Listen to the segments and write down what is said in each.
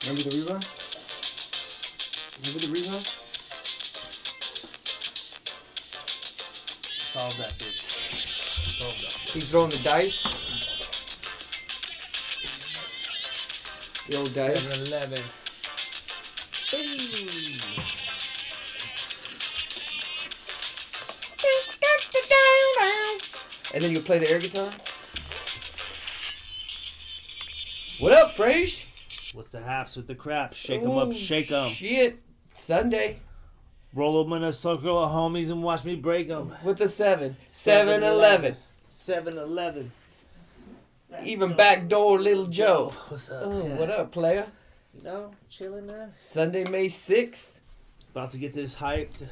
Remember the rerun? Remember the rerun? Solve that bitch. Solve that. He's throwing the dice. The old dice. 7-Eleven. And then you play the air guitar. What up, Frage? What's the haps with the crap? Shake 'em up, shake 'em. Shit. Sunday. Roll 'em in a circle of homies and watch me break 'em. With the 7. 7-Eleven. 7-Eleven. Even backdoor Little Joe. What's up? Oh, what up, player? You know, chilling, man. Sunday, May 6th. About to get this hyped.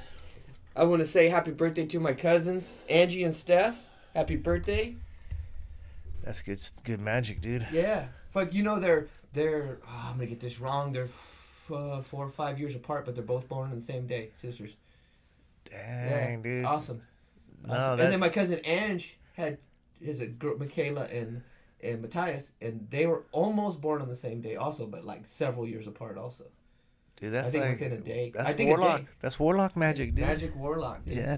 I want to say happy birthday to my cousins, Angie and Steph. Happy birthday. That's good magic, dude. Yeah. Fuck, you know they're I'm going to get this wrong. They're 4 or 5 years apart, but they're both born on the same day. Sisters. Dang, dude. Awesome. No, And then my cousin Ange had his girl, Michaela and Matthias, and they were almost born on the same day also, but like several years apart also. Dude, that's I think like, within a day. That's I think warlock. a day. That's warlock magic, dude. Magic warlock, dude. Yeah.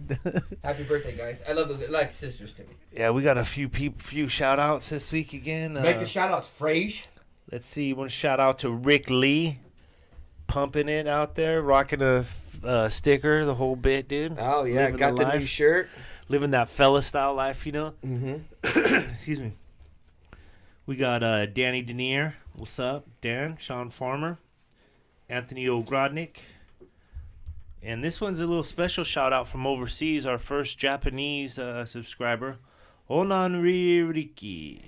Happy birthday, guys. I love those. They're like sisters to me. Yeah, we got a few shout outs this week again. Make the shout outs, Frage. Let's see. One shout out to Rick Lee, pumping it out there, rocking a sticker, the whole bit, dude. Oh, yeah. Living Got the new shirt. Living that fella style life, you know? Mm-hmm. Excuse me. We got Danny Denier. What's up? Dan, Sean Farmer, Anthony Ogrodnik. And this one's a little special shout out from overseas. Our first Japanese subscriber, Onanririki.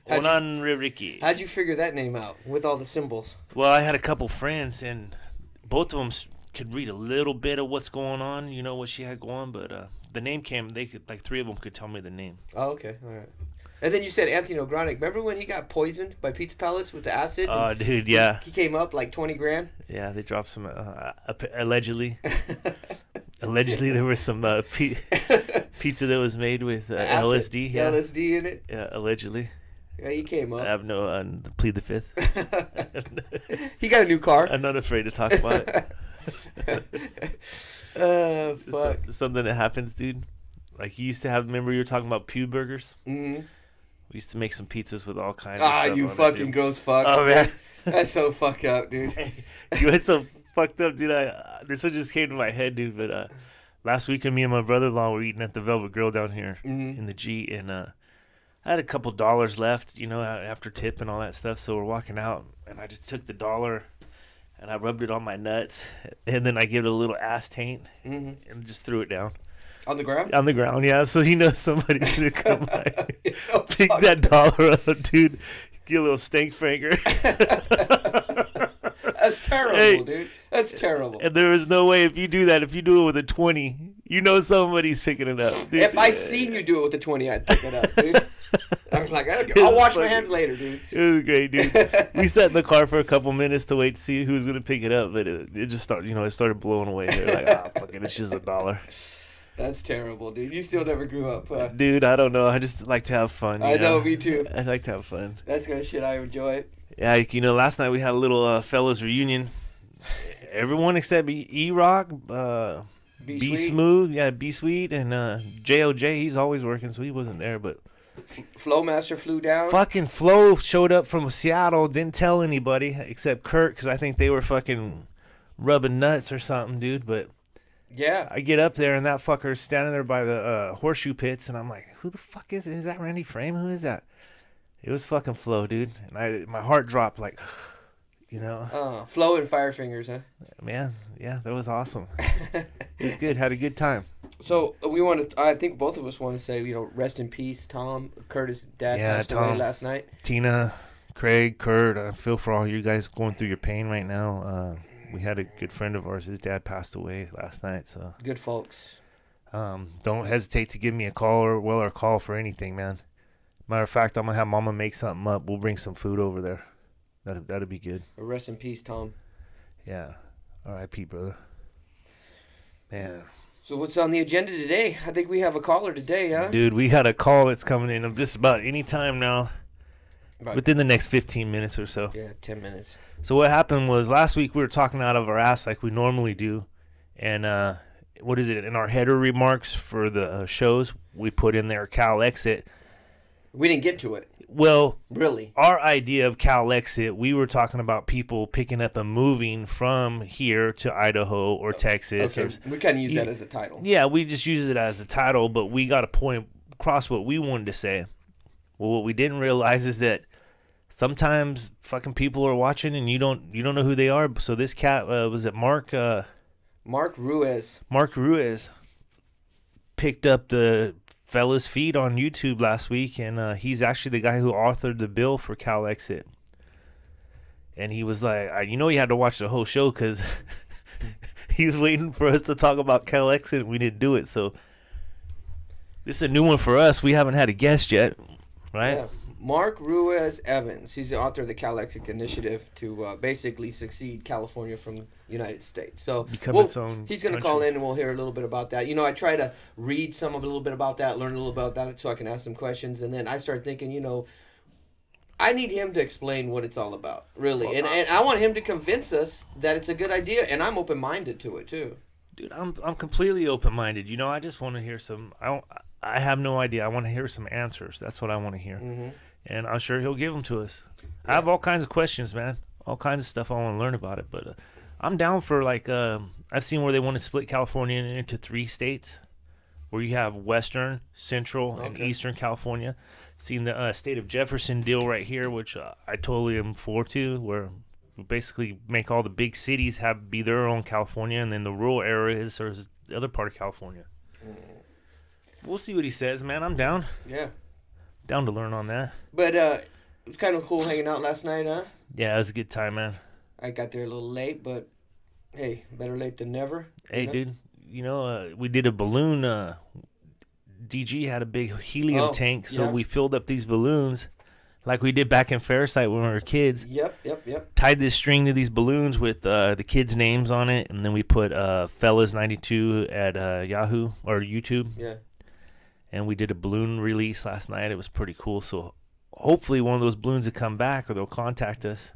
Onanririki. How'd you figure that name out with all the symbols? Well, I had a couple friends, and both of them could read a little bit of what's going on, you know, what she had going, but the name came, they could, like, 3 of them could tell me the name. Oh, okay. All right. And then you said Anthony O'Gronick. Remember when he got poisoned by Pizza Palace with the acid? Oh, dude, yeah. He came up like 20 grand. Yeah, they dropped some, allegedly. Allegedly, there was some pizza that was made with LSD. Yeah. LSD in it? Yeah, allegedly. Yeah, he came up. I have no, plead the fifth. He got a new car. I'm not afraid to talk about it. Fuck. Something that happens, dude. Like, you used to have, remember you were talking about pew burgers? Mm-hmm. We used to make some pizzas with all kinds of stuff. You on fucking it, gross fuck. Oh, man. That's so fucked up, dude. You went so fucked up, dude. This one just came to my head, dude. But last weekend, me and my brother-in-law were eating at the Velvet Grill down here in the G. And I had a couple dollars left, you know, after tip and all that stuff. So we're walking out, and I just took the $1 and I rubbed it on my nuts. And then I gave it a little ass taint and just threw it down. On the ground? On the ground, yeah. So you know somebody's going to come by. So Pick that $1 up, dude. Get a little stank franger. That's terrible, dude. That's terrible. And there is no way if you do it with a 20, you know somebody's picking it up. Dude. If I seen you do it with the 20, I'd pick it up, dude. I was like, I'll wash my hands later, dude. It was great, dude. We sat in the car for a couple minutes to wait to see who was going to pick it up, but it just started, it started blowing away. They're like, fuck it, it's just $1. That's terrible, dude. You still never grew up. Dude, I don't know. I just like to have fun. I know, me too. I like to have fun. That's good shit. I enjoy it. Yeah, last night we had a little fellas reunion. Everyone except E-Rock, B Smooth, yeah, B Sweet, and JOJ. He's always working, so he wasn't there. But Flowmaster flew down. Fucking Flo showed up from Seattle. Didn't tell anybody except Kurt, because I think they were fucking rubbing nuts or something, dude. But yeah, I get up there and that fucker's standing there by the horseshoe pits, and I'm like, who the fuck is it? Is that Randy Frame? Who is that? It was fucking Flo, dude. And my heart dropped, like, Flo and Firefingers, huh? Man, yeah, that was awesome. It was good. Had a good time. So I think both of us want to say, rest in peace, Tom. Curtis' dad passed away last night. Tina, Craig, Kurt, I feel for all you guys going through your pain right now. We had a good friend of ours. His dad passed away last night. So good folks. Don't hesitate to give me a call or call for anything, man. Matter of fact, I'm gonna have Mama make something up. We'll bring some food over there. That'd be good. Rest in peace, Tom. Yeah. R.I.P., brother. Man. So what's on the agenda today? I think we have a caller today, huh? Dude, we had a call that's coming in just about any time now. within the next 15 minutes or so. Yeah, 10 minutes. So what happened was last week we were talking out of our ass like we normally do. And what is it? In our header remarks for the shows, we put in there Cal Exit. We didn't get to it. Well, really, our idea of Cal Exit, we were talking about people picking up and moving from here to Idaho or Texas. Okay, we kind of use that as a title. Yeah, we just use it as a title, but we got to point across what we wanted to say. Well, what we didn't realize is that sometimes fucking people are watching and you don't know who they are. So this cat was it Mark Ruiz. Mark Ruiz picked up the fella's feed on YouTube last week, and he's actually the guy who authored the bill for Cal Exit. And he was like, he had to watch the whole show because he was waiting for us to talk about Cal Exit, and we didn't do it. So this is a new one for us. We haven't had a guest yet, right? Yeah. Mark Ruiz-Evans. He's the author of the Cal Exit Initiative to basically succeed California from the United States. So become its own he's going to call in and we'll hear a little bit about that. I try to read a little bit about that, learn a little about that so I can ask some questions. And then I start thinking, I need him to explain what it's all about, really. Well, and I want him to convince us that it's a good idea. And I'm open-minded to it, too. Dude, I'm completely open-minded. I just want to hear some... I have no idea. I want to hear some answers. That's what I want to hear. Mm-hmm. And I'm sure he'll give them to us. Yeah. I have all kinds of questions, man. All kinds of stuff I want to learn about it. But I'm down for, I've seen where they want to split California into 3 states, where you have Western, Central, and Eastern California. Seen the state of Jefferson deal right here, which I totally am for too, where we basically make all the big cities be their own California, and then the rural areas are the other part of California. We'll see what he says, man. I'm down. Yeah. Down to learn on that. But it was kind of cool hanging out last night, huh? Yeah, it was a good time, man. I got there a little late, but hey, better late than never. Hey, dude, we did a balloon. DG had a big helium tank, so we filled up these balloons like we did back in Fairsight when we were kids. Yep. Tied this string to these balloons with the kids' names on it, and then we put Fellas92 at Yahoo or YouTube. Yeah. And we did a balloon release last night. It was pretty cool. So hopefully one of those balloons will come back or they'll contact us.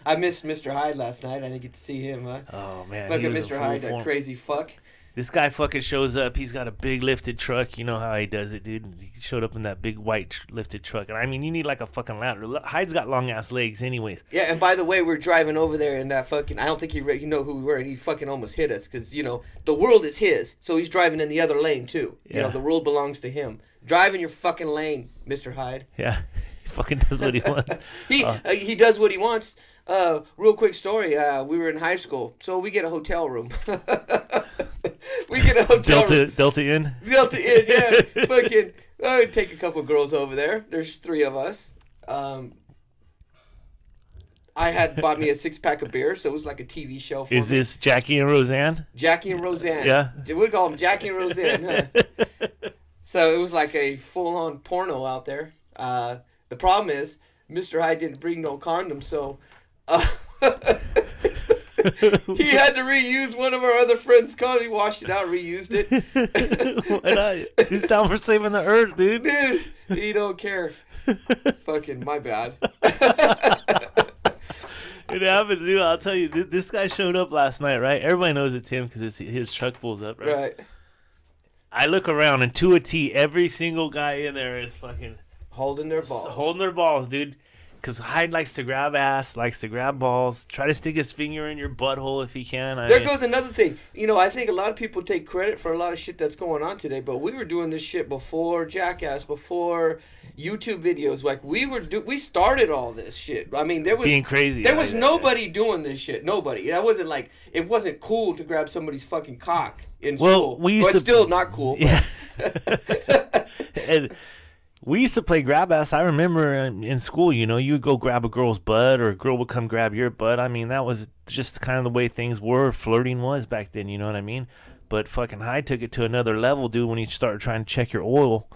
I missed Mr. Hyde last night. I didn't get to see him. Huh? Oh, man. Look at Mr. Hyde, that crazy fuck. This guy fucking shows up. He's got a big lifted truck. You know how he does it, dude. He showed up in that big white lifted truck. And I mean, you need like a fucking ladder. Hyde's got long ass legs anyways. Yeah, and by the way, we're driving over there in that fucking... I don't think you know who we were, and he fucking almost hit us because, the world is his. So he's driving in the other lane, too. Yeah. The world belongs to him. Drive in your fucking lane, Mr. Hyde. Yeah, he fucking does what he wants. He does what he wants. Real quick story. We were in high school, so we get a hotel room. We get a hotel room. Delta Inn? Delta Inn, yeah. Fucking, I take a couple girls over there. There's 3 of us. I had bought me a 6-pack of beer, so it was like a TV show for me. Is this Jackie and Roseanne? Jackie and Roseanne. Yeah. We call them Jackie and Roseanne, huh? So it was like a full-on porno out there. The problem is, Mr. Hyde didn't bring no condom, so... he had to reuse one of our other friends' condom. He washed it out, reused it. Why not? He's down for saving the earth, dude. Dude, he don't care. Fucking my bad. It happens, dude. I'll tell you, this guy showed up last night, right? Everybody knows it's him because his truck pulls up, right? Right. I look around, and to a T, every single guy in there is fucking... Holding their balls. Holding their balls, dude. Because Hyde likes to grab ass, likes to grab balls, try to stick his finger in your butthole if he can. There goes another thing. I think a lot of people take credit for a lot of shit that's going on today, but we were doing this shit before Jackass, before YouTube videos. Like, we started all this shit. I mean, there was... Being crazy. There was nobody doing this shit. Nobody. That wasn't like... It wasn't cool to grab somebody's fucking cock in school. It's still not cool. Yeah. And... we used to play grab ass. I remember in school, you would go grab a girl's butt or a girl would come grab your butt. I mean, that was just kind of the way things were. Flirting was back then, you know what I mean? But fucking Hyde took it to another level, dude, when he started trying to check your oil.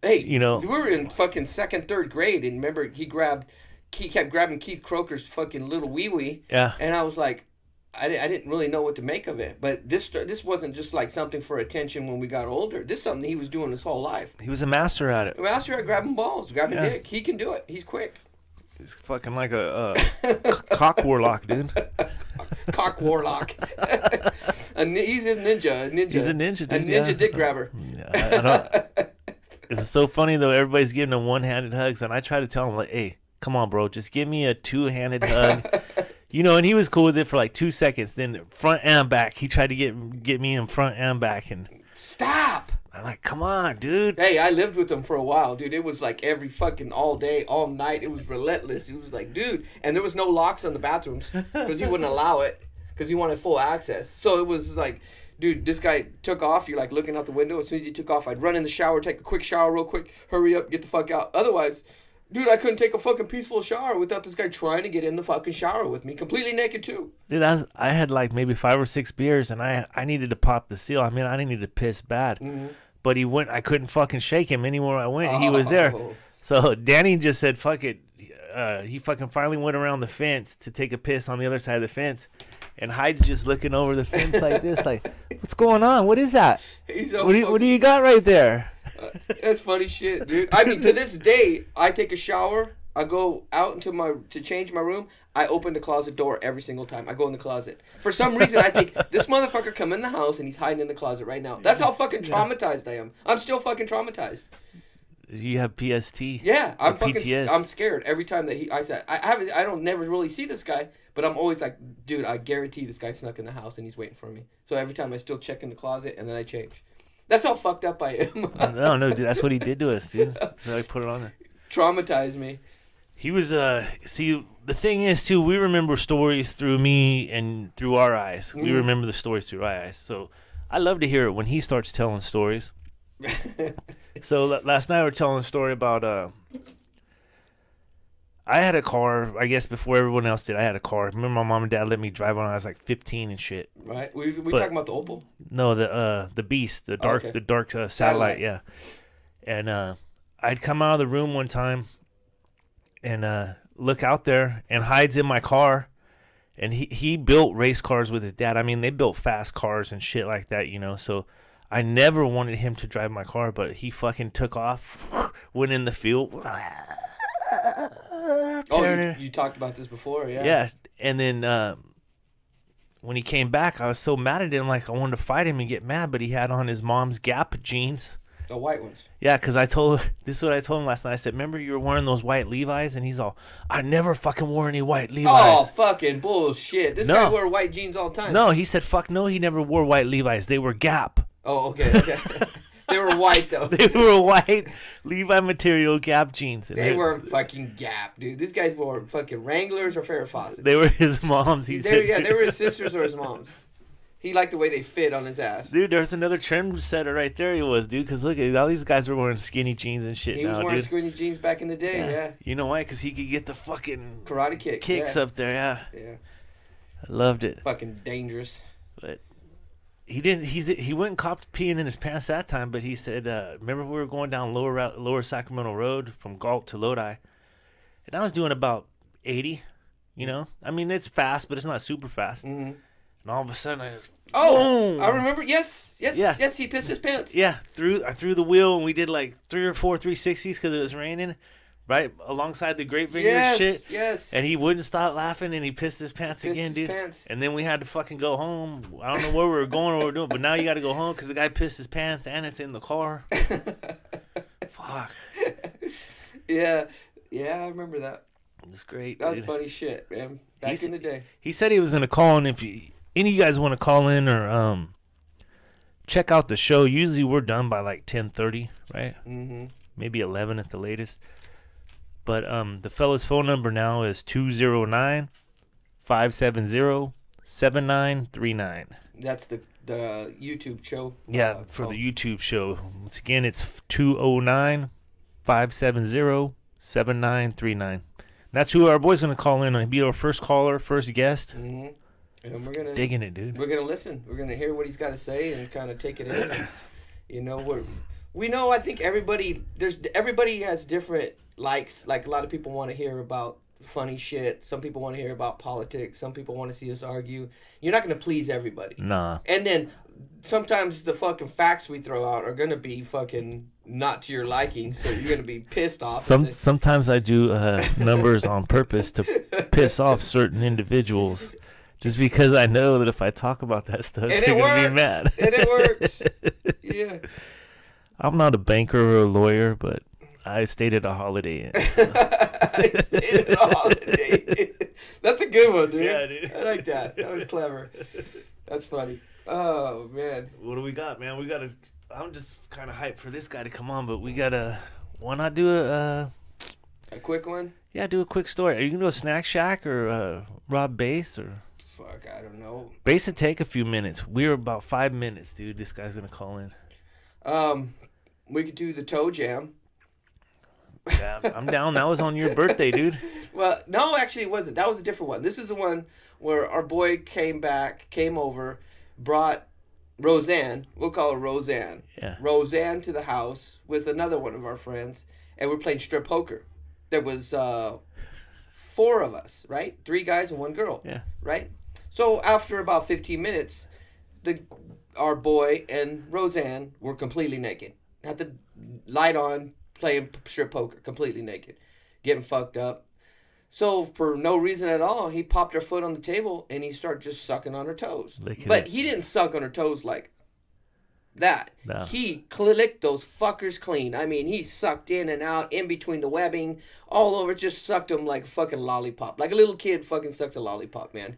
Hey, we were in fucking 2nd, 3rd grade, and remember he kept grabbing Keith Croker's fucking little wee-wee. Yeah. And I was like, I didn't really know what to make of it. But this wasn't just like something for attention when we got older. This is something he was doing his whole life. He was a master at it. A master at grabbing balls, grabbing dick. He can do it. He's quick. He's fucking like a cock warlock, dude. Cock warlock. He's a ninja. He's a ninja, dude. A ninja dick grabber. I don't. It was so funny though. Everybody's giving him one-handed hugs, and I try to tell him like, "Hey, come on, bro, just give me a two-handed hug." You know, and he was cool with it for like 2 seconds. Then front and back, he tried to get me in front and back, and stop. I'm like, come on, dude. Hey, I lived with him for a while, dude. It was like every fucking all day, all night. It was relentless. It was like, dude. And there was no locks on the bathrooms because he wouldn't allow it because he wanted full access. So it was like, dude, this guy took off. You're like looking out the window. As soon as he took off, I'd run in the shower, take a quick shower real quick, hurry up, get the fuck out. Otherwise, dude, I couldn't take a fucking peaceful shower without this guy trying to get in the fucking shower with me, completely naked too. Dude, I had like maybe 5 or 6 beers, and I needed to pop the seal. I mean, I needed to piss bad. Mm-hmm. But he went. I couldn't fucking shake him anywhere I went. He was there. So Danny just said, "Fuck it." He fucking finally went around the fence to take a piss on the other side of the fence, and Hyde's just looking over the fence like this, like, "What's going on? What is that? What do you got right there?" That's funny shit, dude. I mean, to this day, I take a shower. I go out to change my room. I open the closet door every single time. I go in the closet. For some reason, I think this motherfucker come in the house and he's hiding in the closet right now. That's how fucking traumatized I am. I'm still fucking traumatized. You have PST. Yeah, I'm fucking. PTS. I'm scared every time that I don't never really see this guy, but I'm always like, dude, I guarantee this guy snuck in the house and he's waiting for me. So every time I still check in the closet and then I change. That's how fucked up I am. No, dude, that's what he did to us, dude. So I put it on there. Traumatized me. He was see, the thing is too, we remember stories through me and through our eyes. We remember the stories through our eyes. So I love to hear it when he starts telling stories. So last night we were telling a story about I had a car, I guess before everyone else did. I had a car. Remember my mom and dad let me drive when I was like 15 and shit. Right. We talking about the Opal? No, the Beast, the dark satellite, yeah. And I'd come out of the room one time and look out there, and Hyde's in my car, and he built race cars with his dad. I mean, they built fast cars and shit like that, you know. So I never wanted him to drive my car, but he fucking took off, went in the field. Oh, you talked about this before, yeah. Yeah, and then when he came back, I was so mad at him, like I wanted to fight him and get mad, but he had on his mom's Gap jeans. The white ones. Yeah, because this is what I told him last night. I said, remember you were wearing those white Levi's? And he's all, I never fucking wore any white Levi's. Oh, fucking bullshit. This guy wore white jeans all the time. No, he said, fuck no, he never wore white Levi's. They were Gap. Oh, okay. They were white, though. They were white Levi material Gap jeans. And they weren't fucking Gap, dude. These guys wore fucking Wranglers or Farrah Fawcett. They were his mom's, he said. Yeah, they were his sisters or his mom's. He liked the way they fit on his ass. Dude, there's another trend setter right there he was, dude. Because look, all these guys were wearing skinny jeans and shit now, dude. He was wearing skinny jeans back in the day, yeah. You know why? Because he could get the fucking... Karate kicks up there, yeah. Yeah. I loved it. Fucking dangerous. But he didn't... He went and copped peeing in his pants that time, but he said, remember we were going down lower Sacramento Road from Galt to Lodi, and I was doing about 80, you know? I mean, it's fast, but it's not super fast. Mm-hmm. And all of a sudden, I just... Oh, boom. I remember. Yes, he pissed his pants. Yeah, I threw the wheel, and we did like 3 or 4 360s because it was raining, right alongside the grape vineyard shit. Yes. And he wouldn't stop laughing, and he pissed his pants again, dude. And then we had to fucking go home. I don't know where we were going or what we were doing, but now you got to go home because the guy pissed his pants, and it's in the car. Fuck. Yeah, I remember that. It's great. That was funny shit, man. Back in the day. He said he was gonna call, and if any of you guys want to call in or check out the show, usually we're done by like 10:30, right? Mm-hmm. Maybe 11 at the latest. But the fella's phone number now is 209-570-7939. That's the YouTube show. Yeah, for the YouTube show. Once again, it's 209-570-7939. That's who our boy's gonna call in. He'll be our first caller, first guest. Mm-hmm. And we're gonna digging it, dude. We're gonna listen. We're gonna hear what he's got to say and kind of take it in. And, you know, we know. I think everybody has different likes. Like a lot of people want to hear about funny shit. Some people want to hear about politics. Some people want to see us argue. You're not going to please everybody. Nah. And then sometimes the fucking facts we throw out are going to be fucking not to your liking, so you're going to be pissed off. Sometimes I do numbers on purpose to piss off certain individuals. Just because I know that if I talk about that stuff, they're going to be mad. And it works. Yeah. I'm not a banker or a lawyer, but I stayed at a Holiday Inn. So. I stayed at a Holiday Inn. That's a good one, dude. Yeah, dude. I like that. That was clever. That's funny. Oh, man. What do we got, man? We got to... I'm just kind of hyped for this guy to come on, but we got to... Why not do a quick one? Yeah, do a quick story. Are you going to do a Snack Shack or rob Base or... Fuck, I don't know. Base would take a few minutes. We're about 5 minutes, dude. This guy's going to call in. We could do the Toe Jam. Yeah, I'm down. That was on your birthday, dude. Well, no, actually it wasn't. That was a different one. This is the one where our boy came over, brought Roseanne. We'll call her Roseanne. Yeah. Roseanne to the house with another one of our friends, and we're playing strip poker. There was 4 of us, right? 3 guys and 1 girl. Yeah. Right? So after about 15 minutes, our boy and Roseanne were completely naked. Had the light on, playing strip poker, completely naked, getting fucked up. So for no reason at all, he popped her foot on the table and he started just sucking on her toes. But he didn't suck on her toes like that. No. He licked those fuckers clean. I mean, he sucked in and out, in between the webbing, all over, just sucked them like a fucking lollipop. Like a little kid fucking sucked a lollipop, man.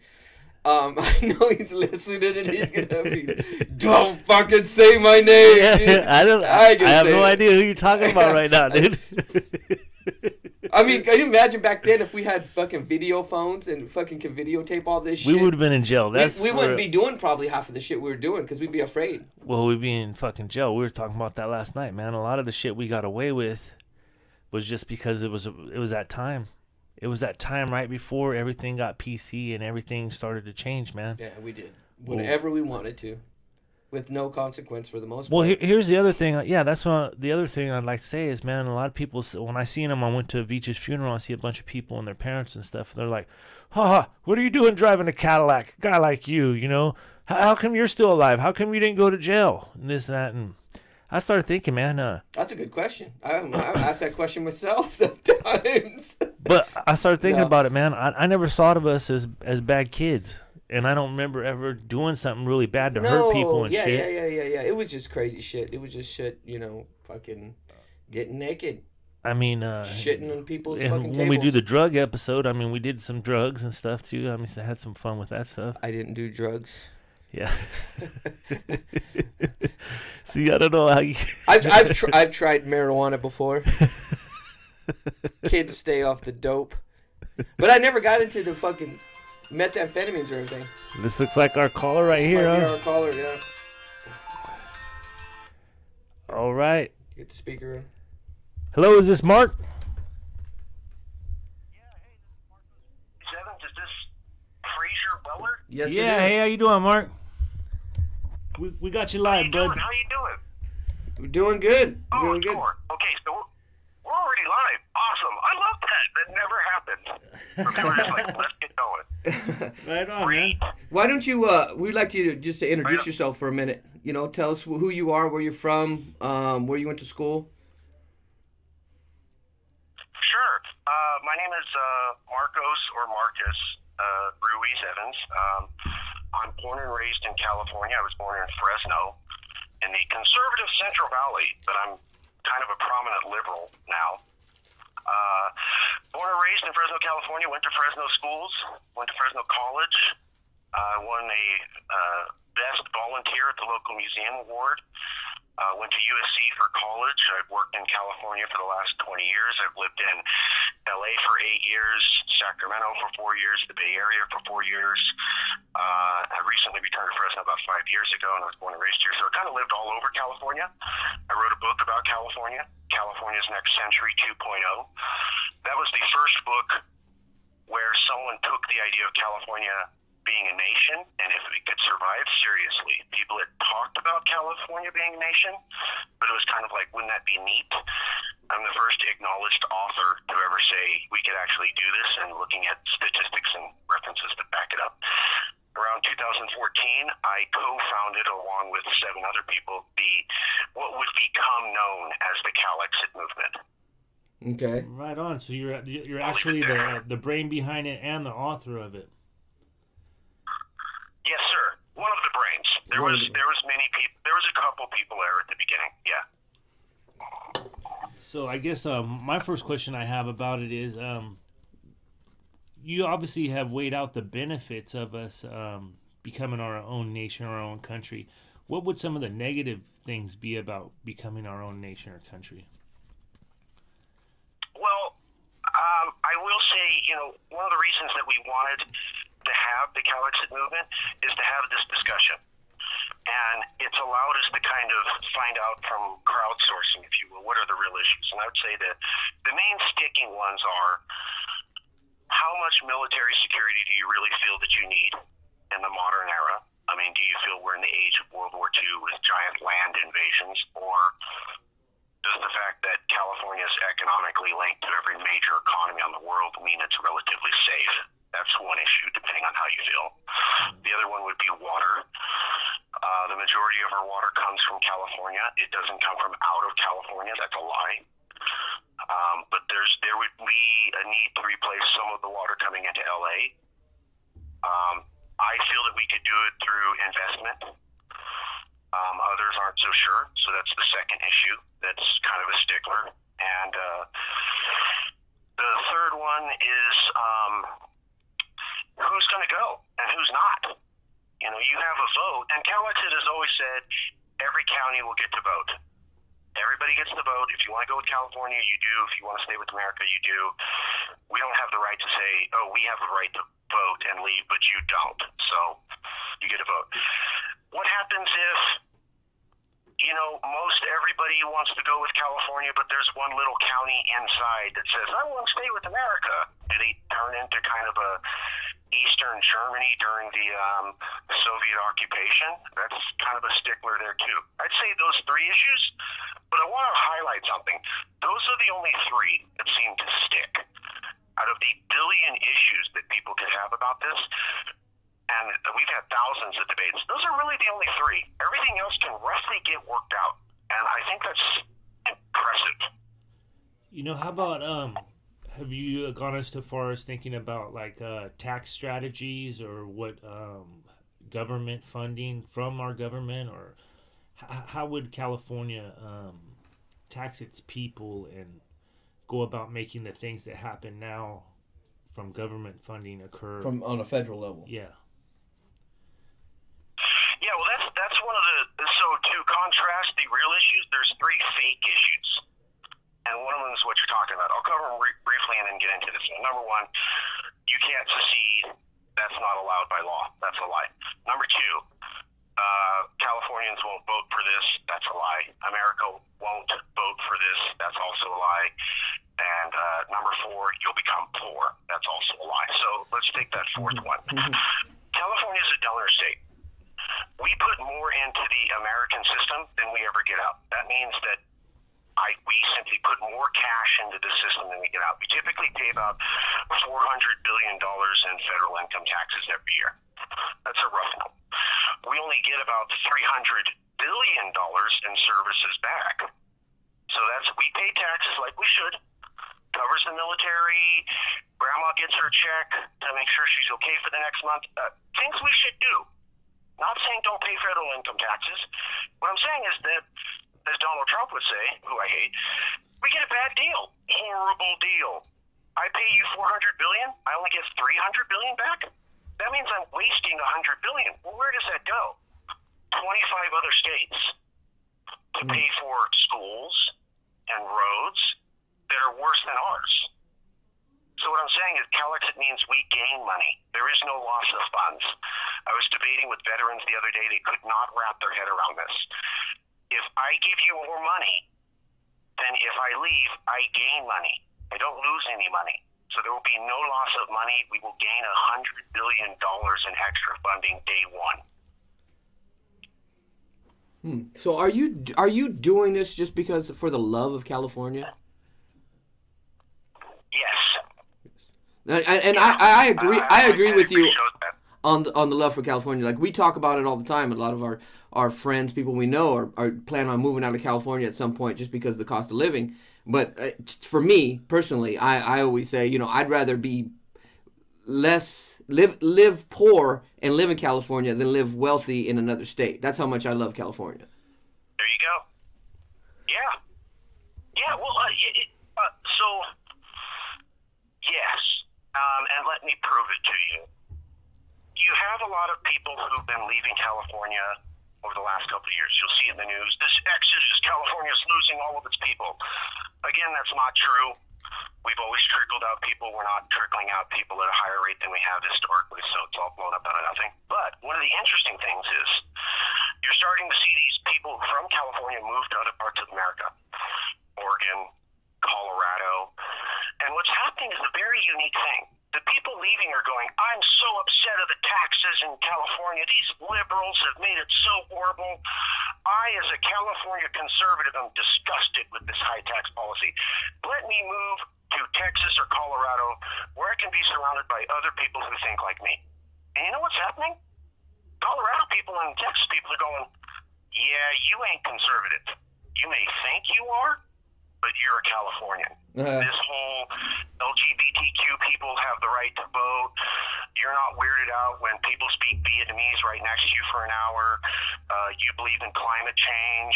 I know he's listening and he's gonna be, don't fucking say my name. Yeah, I have no idea who you're talking about right now, dude. I mean, can you imagine back then if we had fucking video phones and fucking could videotape all this shit? We would have been in jail. We wouldn't be doing probably half of the shit we were doing because we'd be afraid. Well, we'd be in fucking jail. We were talking about that last night, man. A lot of the shit we got away with was just because it was that time. It was that time right before everything got PC and everything started to change, man. Yeah, we did. Whatever we wanted to. With no consequence for the most part. Well, here's the other thing. Yeah, that's the other thing I'd like to say is, man, a lot of people, when I seen them, I went to Vich's funeral, I see a bunch of people and their parents and stuff. They're like, what are you doing driving a Cadillac? A guy like you, you know? How come you're still alive? How come you didn't go to jail? And this and that. And I started thinking, man. That's a good question. I asked that question myself sometimes. But I started thinking about it, man. I never thought of us as bad kids. And I don't remember ever doing something really bad to hurt people and shit. Yeah. It was just crazy shit. It was just shit, fucking getting naked. I mean, shitting on people's and fucking tables. When we do the drug episode, I mean, we did some drugs and stuff too. I mean, I had some fun with that stuff. I didn't do drugs. Yeah. See, I don't know how you. I've tried marijuana before. Kids stay off the dope, but I never got into the fucking methamphetamines or anything. This looks like our caller right here, huh? Our caller, yeah. All right. Get the speaker in. Hello, is this Mark? Yeah, hey, this is Mark. Ruiz-Evans, is this Fraser Weller? Yes, yeah, it is. hey, how you doing, Mark? We got you live, bud. How you doing? We're doing good. Oh, Doing good. sure. Okay, so we're already live. Awesome. I love that. That never happened. We were just like, let's get going. Right on, Great. man. Why don't you? We'd like you to just to introduce yourself for a minute. Tell us who you are, where you're from, where you went to school. Sure. My name is Marcos or Marcus Ruiz-Evans. I'm born and raised in California. I was born in Fresno, in the conservative Central Valley, but I'm kind of a prominent liberal now. Born and raised in Fresno, California, went to Fresno schools, went to Fresno College, won a Best Volunteer at the local museum award, went to USC for college. I've worked in California for the last 20 years. I've lived in LA for 8 years, Sacramento for 4 years, the Bay Area for 4 years. I recently returned to Fresno about 5 years ago, and I was born and raised here. So I kind of lived all over California. I wrote a book about California, California's Next Century 2.0. That was the first book where someone took the idea of California being a nation, and if it could survive, seriously. People had talked about California being a nation, but it was kind of like, wouldn't that be neat? I'm the first acknowledged author to ever say we could actually do this, and looking at statistics and references to back it up. Around 2014, I co-founded, along with 7 other people, what would become known as the Cal Exit movement. Okay. Right on. So you're actually the brain behind it and the author of it. Yes, sir. One of the brains. There was many people. There was a couple people there at the beginning. Yeah. So I guess my first question I have about it is, you obviously have weighed out the benefits of us becoming our own nation, our own country. What would some of the negative things be about becoming our own nation or country? Well, I will say, one of the reasons that we wanted to have the Cal Exit movement is to have this discussion. And it's allowed us to kind of find out from crowdsourcing, if you will, what are the real issues. And I would say that the main sticking ones are, how much military security do you really feel that you need in the modern era? I mean, do you feel we're in the age of World War II with giant land invasions? Or does the fact that California is economically linked to every major economy on the world mean it's relatively safe? That's one issue, depending on how you feel. The other one would be water. The majority of our water comes from California. It doesn't come from out of California. That's a lie. But there would be a need to replace some of the water coming into LA. I feel that we could do it through investment. Others aren't so sure, so that's the second issue. That's kind of a stickler. And the third one is who's going to go and who's not. You have a vote, and Cal Exit has always said every county will get to vote. Everybody gets to vote. If you want to go with California, you do. If you want to stay with America, you do. We don't have the right to say, oh, we have the right to vote and leave, but you don't. So you get a vote. What happens if, most everybody wants to go with California, but there's one little county inside that says, I want to stay with America? Do they turn into kind of a Eastern Germany during the Soviet occupation? That's kind of a stickler there, too. I'd say those 3 issues, but I want to highlight something. Those are the only 3 that seem to stick. Out of the billion issues that people could have about this, and we've had thousands of debates, those are really the only 3. Everything else can roughly get worked out, and I think that's impressive. How about, have you gone as far as thinking about, like, tax strategies or what government funding from our government, or how would California tax its people and go about making the things that happen now from government funding occur on a federal level? Yeah. Yeah, well, that's one of so to contrast the real issues, there's 3 fake issues. And one of them is what you're talking about. I'll cover them briefly and then get into this one. Number 1, you can't secede. That's not allowed by law. That's a lie. Number 2, Californians won't vote for this. That's a lie. America won't vote for this. That's also a lie. And number 4, you'll become poor. That's also a lie. So let's take that 4th one. California is a donor state. We put more into the American system than we ever get out. That means that we simply put more cash into the system than we get out. We typically pay about $400 billion in federal income taxes every year. That's a rough number. We only get about $300 billion in services back. So we pay taxes like we should. Covers the military. Grandma gets her check to make sure she's okay for the next month. Things we should do. Not saying don't pay federal income taxes. What I'm saying is that, as Donald Trump would say, who I hate, we get a bad deal. Horrible deal. I pay you $400 billion. I only get $300 billion back. That means I'm wasting $100 billion. Well, where does that go? 25 other states to pay for schools and roads that are worse than ours. So what I'm saying is Cal Exit means we gain money. There is no loss of funds. I was debating with veterans the other day. They could not wrap their head around this. If I give you more money, then if I leave, I gain money. I don't lose any money. So there will be no loss of money. We will gain $100 billion in extra funding day 1. So are you doing this just because for the love of California? I agree. I agree with you shows that. on the love for California. Like, we talk about it all the time. A lot of our friends, people we know, are planning on moving out of California at some point just because of the cost of living. But for me personally, I always say, you know, I'd rather be live poor and live in California than live wealthy in another state. That's how much I love California. There you go. Yeah. Yeah, well, so, yes, and let me prove it to you. You have a lot of people who've been leaving California over the last couple of years. You'll see in the news, this exodus, California's losing all of its people. Again, that's not true. We've always trickled out people. We're not trickling out people at a higher rate than we have historically, so it's all blown up out of nothing. But one of the interesting things is you're starting to see these people from California move to other parts of America, Oregon, Colorado. And what's happening is a very unique thing. The people leaving are going, I'm so upset of the taxes in California. These liberals have made it so horrible. I, as a California conservative, am disgusted with this high tax policy. Let me move to Texas or Colorado where I can be surrounded by other people who think like me. And you know what's happening? Colorado people and Texas people are going, yeah, you ain't conservative. You may think you are, but you're a Californian. This whole LGBTQ people have the right to vote. You're not weirded out when people speak Vietnamese right next to you for an hour. You believe in climate change.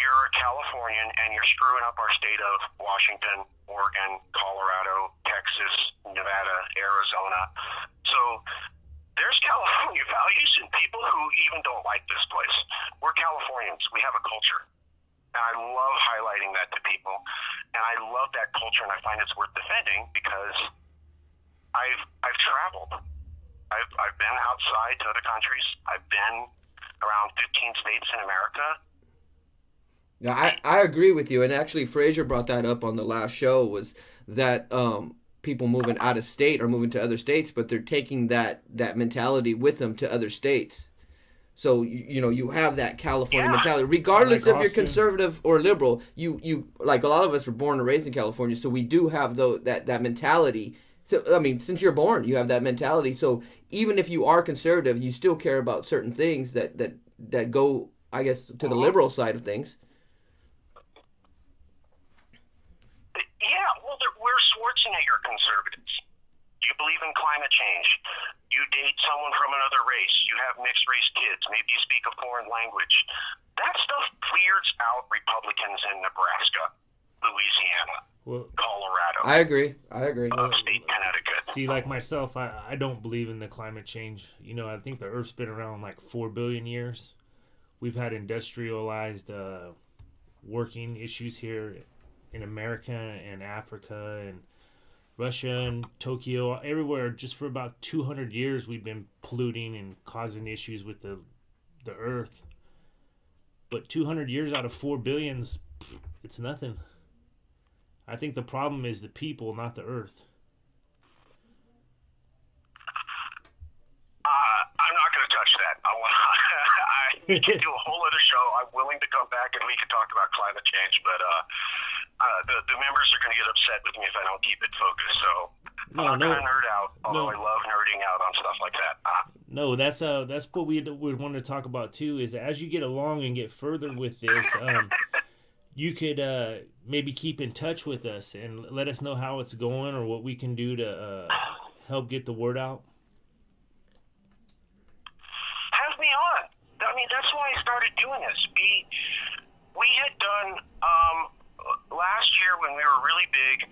You're a Californian, and you're screwing up our state of Washington, Oregon, Colorado, Texas, Nevada, Arizona. So there's California values in people who even don't like this place. We're Californians. We have a culture. And I love highlighting that to people. And I love that culture, and I find it's worth defending because I've traveled. I've been outside to other countries. I've been around 15 states in America. Yeah, I agree with you. And actually, Fraser brought that up on the last show, was that people moving out of state or moving to other states, but they're taking that mentality with them to other states. So, you know, you have that California mentality, regardless if you're conservative or liberal. You like, a lot of us were born and raised in California, so we do have that mentality. So, I mean, since you're born, you have that mentality. So even if you are conservative, you still care about certain things that go, I guess, to the liberal side of things. Yeah, well, we're Schwarzenegger conservatives. You believe in climate change. You date someone from another race. You have mixed race kids. Maybe you speak a foreign language. That stuff weirds out Republicans in Nebraska, Louisiana, Colorado. I agree. Upstate Connecticut. See, like myself, I don't believe in the climate change. You know, I think the Earth's been around like 4 billion years. We've had industrialized working issues here in America and Africa and Russia and Tokyo, everywhere. Just for about 200 years, we've been polluting and causing issues with the Earth. But 200 years out of 4 billions, it's nothing. I think the problem is the people, not the Earth. I'm not going to touch that. We can do a whole other show. I'm willing to come back and we can talk about climate change, but the members are going to get upset with me if I don't keep it focused. So I'm not going to nerd out, although I love nerding out on stuff like that. No, that's what we want to talk about too. Is as you get along and get further with this, you could maybe keep in touch with us and let us know how it's going or what we can do to help get the word out. Have me on. I mean, that's why I started doing this. We had done last year when we were really big.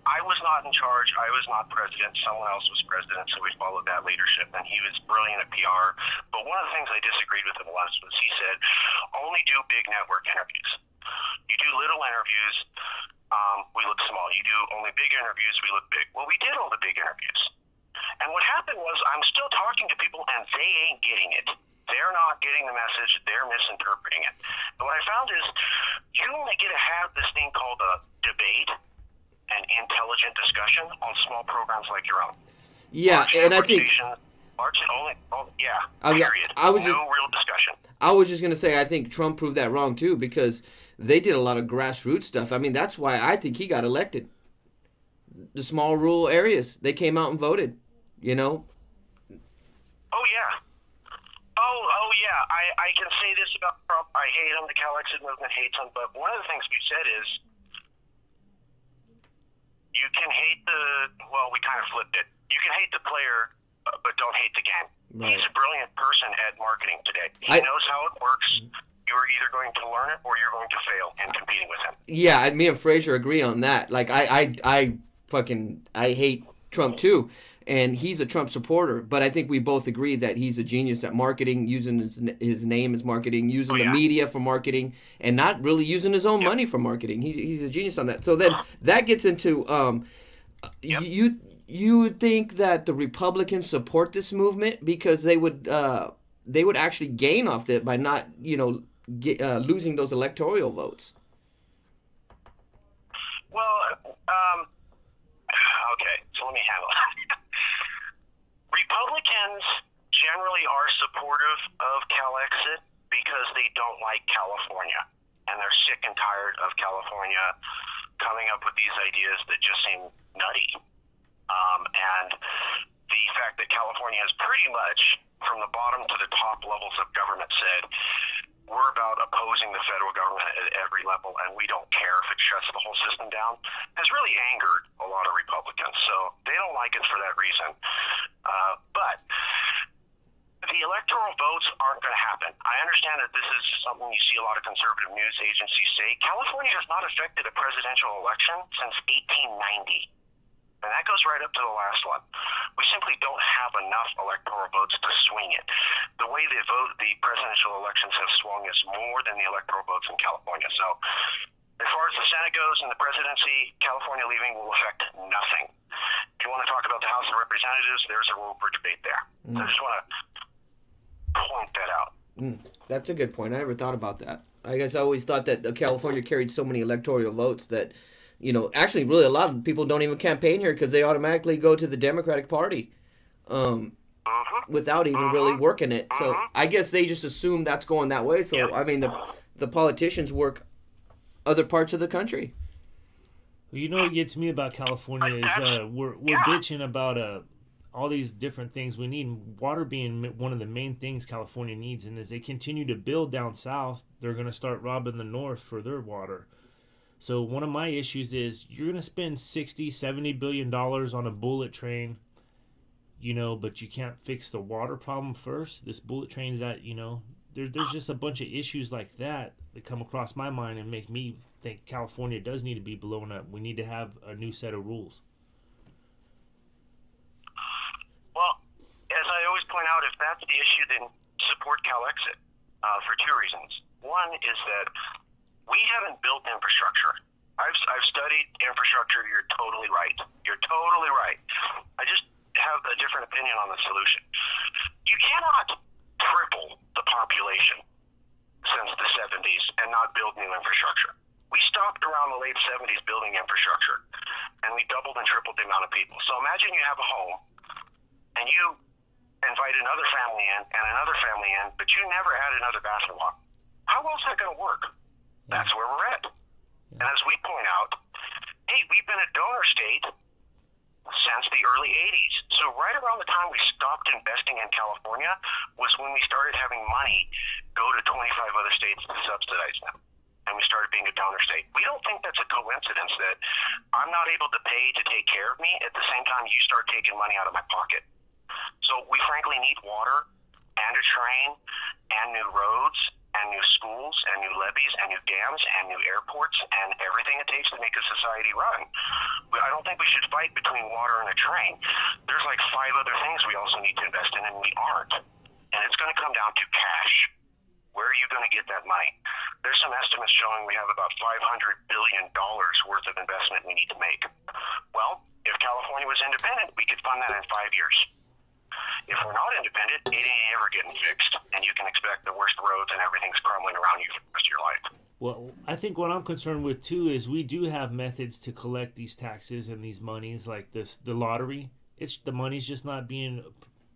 I was not in charge. I was not president. Someone else was president, so we followed that leadership, and he was brilliant at PR. But one of the things I disagreed with him last was he said, only do big network interviews. You do little interviews, we look small. You do only big interviews, we look big. Well, we did all the big interviews. And what happened was I'm still talking to people, and they ain't getting it. They're not getting the message. They're misinterpreting it. And what I found is you only get to have this thing called a debate and intelligent discussion on small programs like your own. Yeah, and I think... period. No real discussion. I was just going to say, I think Trump proved that wrong, too, because they did a lot of grassroots stuff. I mean, that's why I think he got elected. the small rural areas. They came out and voted, you know. Oh, yeah. Oh, yeah. I can say this about Trump. I hate him. The Cal Exit movement hates him. But one of the things we said is you can hate we kind of flipped it. You can hate the player, but don't hate the game. Right. He's a brilliant person at marketing today. He knows how it works. You're either going to learn it or you're going to fail in competing with him. Yeah, me and Frazier agree on that. Like, I hate Trump too. And he's a Trump supporter, but I think we both agree that he's a genius at marketing, using his name as marketing, using the media for marketing, and not really using his own money for marketing. He's a genius on that. So then that gets into you think that the Republicans support this movement because they would actually gain off it by not losing those electoral votes. Well, okay, so let me handle that. Republicans generally are supportive of Cal Exit because they don't like California, and they're sick and tired of California coming up with these ideas that just seem nutty. And the fact that California has pretty much, from the bottom to the top levels of government, said, we're about opposing the federal government at every level, and we don't care if it shuts the whole system down, has really angered a lot of Republicans. So they don't like it for that reason. But the electoral votes aren't going to happen. I understand that this is something you see a lot of conservative news agencies say. California has not affected a presidential election since 1890. And that goes right up to the last one. We simply don't have enough electoral votes to swing it. The way the presidential elections have swung is more than the electoral votes in California. So as far as the Senate goes and the presidency, California leaving will affect nothing. If you want to talk about the House of Representatives, there's a room for debate there. So I just want to point that out. That's a good point. I never thought about that. I guess I always thought that California carried so many electoral votes that, actually, really, a lot of people don't even campaign here because they automatically go to the Democratic Party without even really working it. So I guess they just assume that's going that way. So, I mean, the politicians work other parts of the country. Well, what gets me about California is we're bitching about all these different things. We need water being one of the main things California needs. And as they continue to build down south, they're going to start robbing the north for their water. So one of my issues is you're going to spend $60-70 billion on a bullet train, but you can't fix the water problem first. This bullet train's that, there's just a bunch of issues like that come across my mind and make me think California does need to be blown up. We need to have a new set of rules. Well, as I always point out, if that's the issue, then support Cal Exit for two reasons. One is that we haven't built infrastructure. I've studied infrastructure. You're totally right. You're totally right. I just have a different opinion on the solution. You cannot triple the population since the 70s and not build new infrastructure. We stopped around the late 70s building infrastructure, and we doubled and tripled the amount of people. So imagine you have a home, and you invite another family in and another family in, but you never had another bathroom. How well is that going to work? That's where we're at. And as we point out, hey, we've been a donor state since the early 80s. So right around the time we stopped investing in California was when we started having money go to 25 other states to subsidize them. And we started being a donor state. We don't think that's a coincidence that I'm not able to pay to take care of me at the same time you start taking money out of my pocket. So we frankly need water and a train and new roads and new schools, and new levees, and new dams, and new airports, and everything it takes to make a society run. I don't think we should fight between water and a train. There's like 5 other things we also need to invest in, and we aren't. And it's going to come down to cash. Where are you going to get that money? There's some estimates showing we have about $500 billion worth of investment we need to make. Well, if California was independent, we could fund that in 5 years. If we're not independent, it ain't ever getting fixed, and you can expect the worst roads and everything's crumbling around you for the rest of your life. Well, I think what I'm concerned with too is we do have methods to collect these taxes and these monies, like the lottery. The money's just not being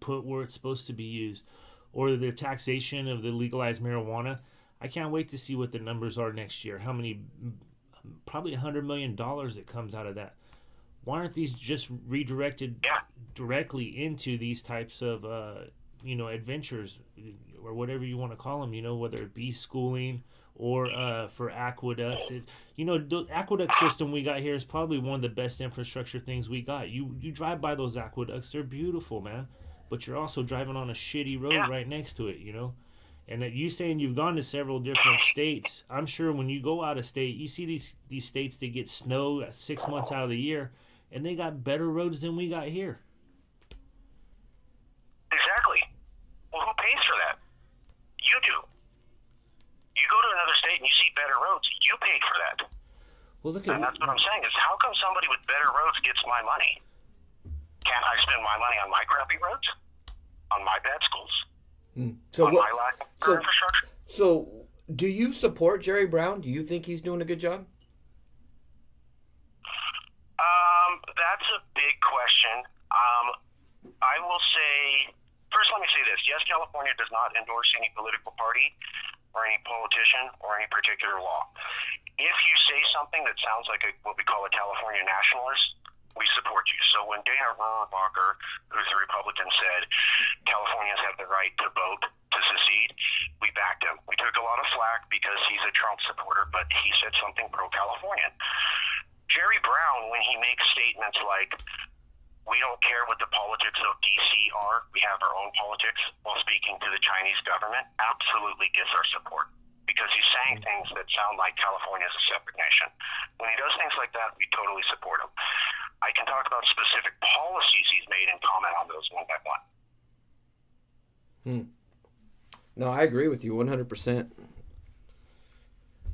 put where it's supposed to be used, or the taxation of the legalized marijuana. I can't wait to see what the numbers are next year. How many? Probably $100 million that comes out of that. why aren't these just redirected directly into these types of adventures or whatever you want to call them, whether it be schooling or for aqueducts. The aqueduct system we got here is probably one of the best infrastructure things we got. You drive by those aqueducts, they're beautiful, man, but you're also driving on a shitty road right next to it, And that you saying you've gone to several different states, I'm sure when you go out of state, you see these states that get snow 6 months out of the year, and they got better roads than we got here. Exactly. Well, who pays for that? You do. You go to another state and you see better roads. You paid for that. Well, look and that's what I'm saying is, how come somebody with better roads gets my money? Can't I spend my money on my crappy roads? On my bad schools? So on my lack of infrastructure? So, do you support Jerry Brown? Do you think he's doing a good job? That's a big question. I will say, first let me say this. Yes, California does not endorse any political party or any politician or any particular law. If you say something that sounds like what we call a California nationalist, we support you. So when Dana Rohrabacher, who's a Republican, said Californians have the right to vote to secede, we backed him. We took a lot of flack because he's a Trump supporter, but he said something pro-Californian. Jerry Brown, when he makes statements like, we don't care what the politics of D.C. are, we have our own politics, while speaking to the Chinese government, absolutely gets our support. Because he's saying things that sound like California is a separate nation. When he does things like that, we totally support him. I can talk about specific policies he's made and comment on those one by one. No, I agree with you 100%.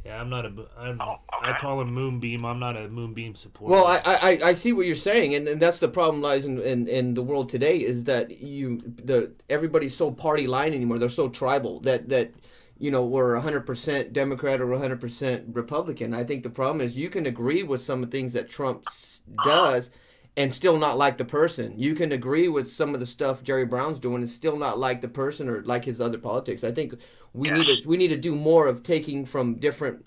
Yeah, I call him Moonbeam. I'm not a Moonbeam supporter. Well, I see what you're saying, and that's the problem lies in the world today is that everybody's so party line anymore. They're so tribal that we're 100% Democrat or 100% Republican. I think the problem is you can agree with some of the things that Trump does and still not like the person. You can agree with some of the stuff Jerry Brown's doing and still not like the person or like his other politics. I think we need to do more of taking from different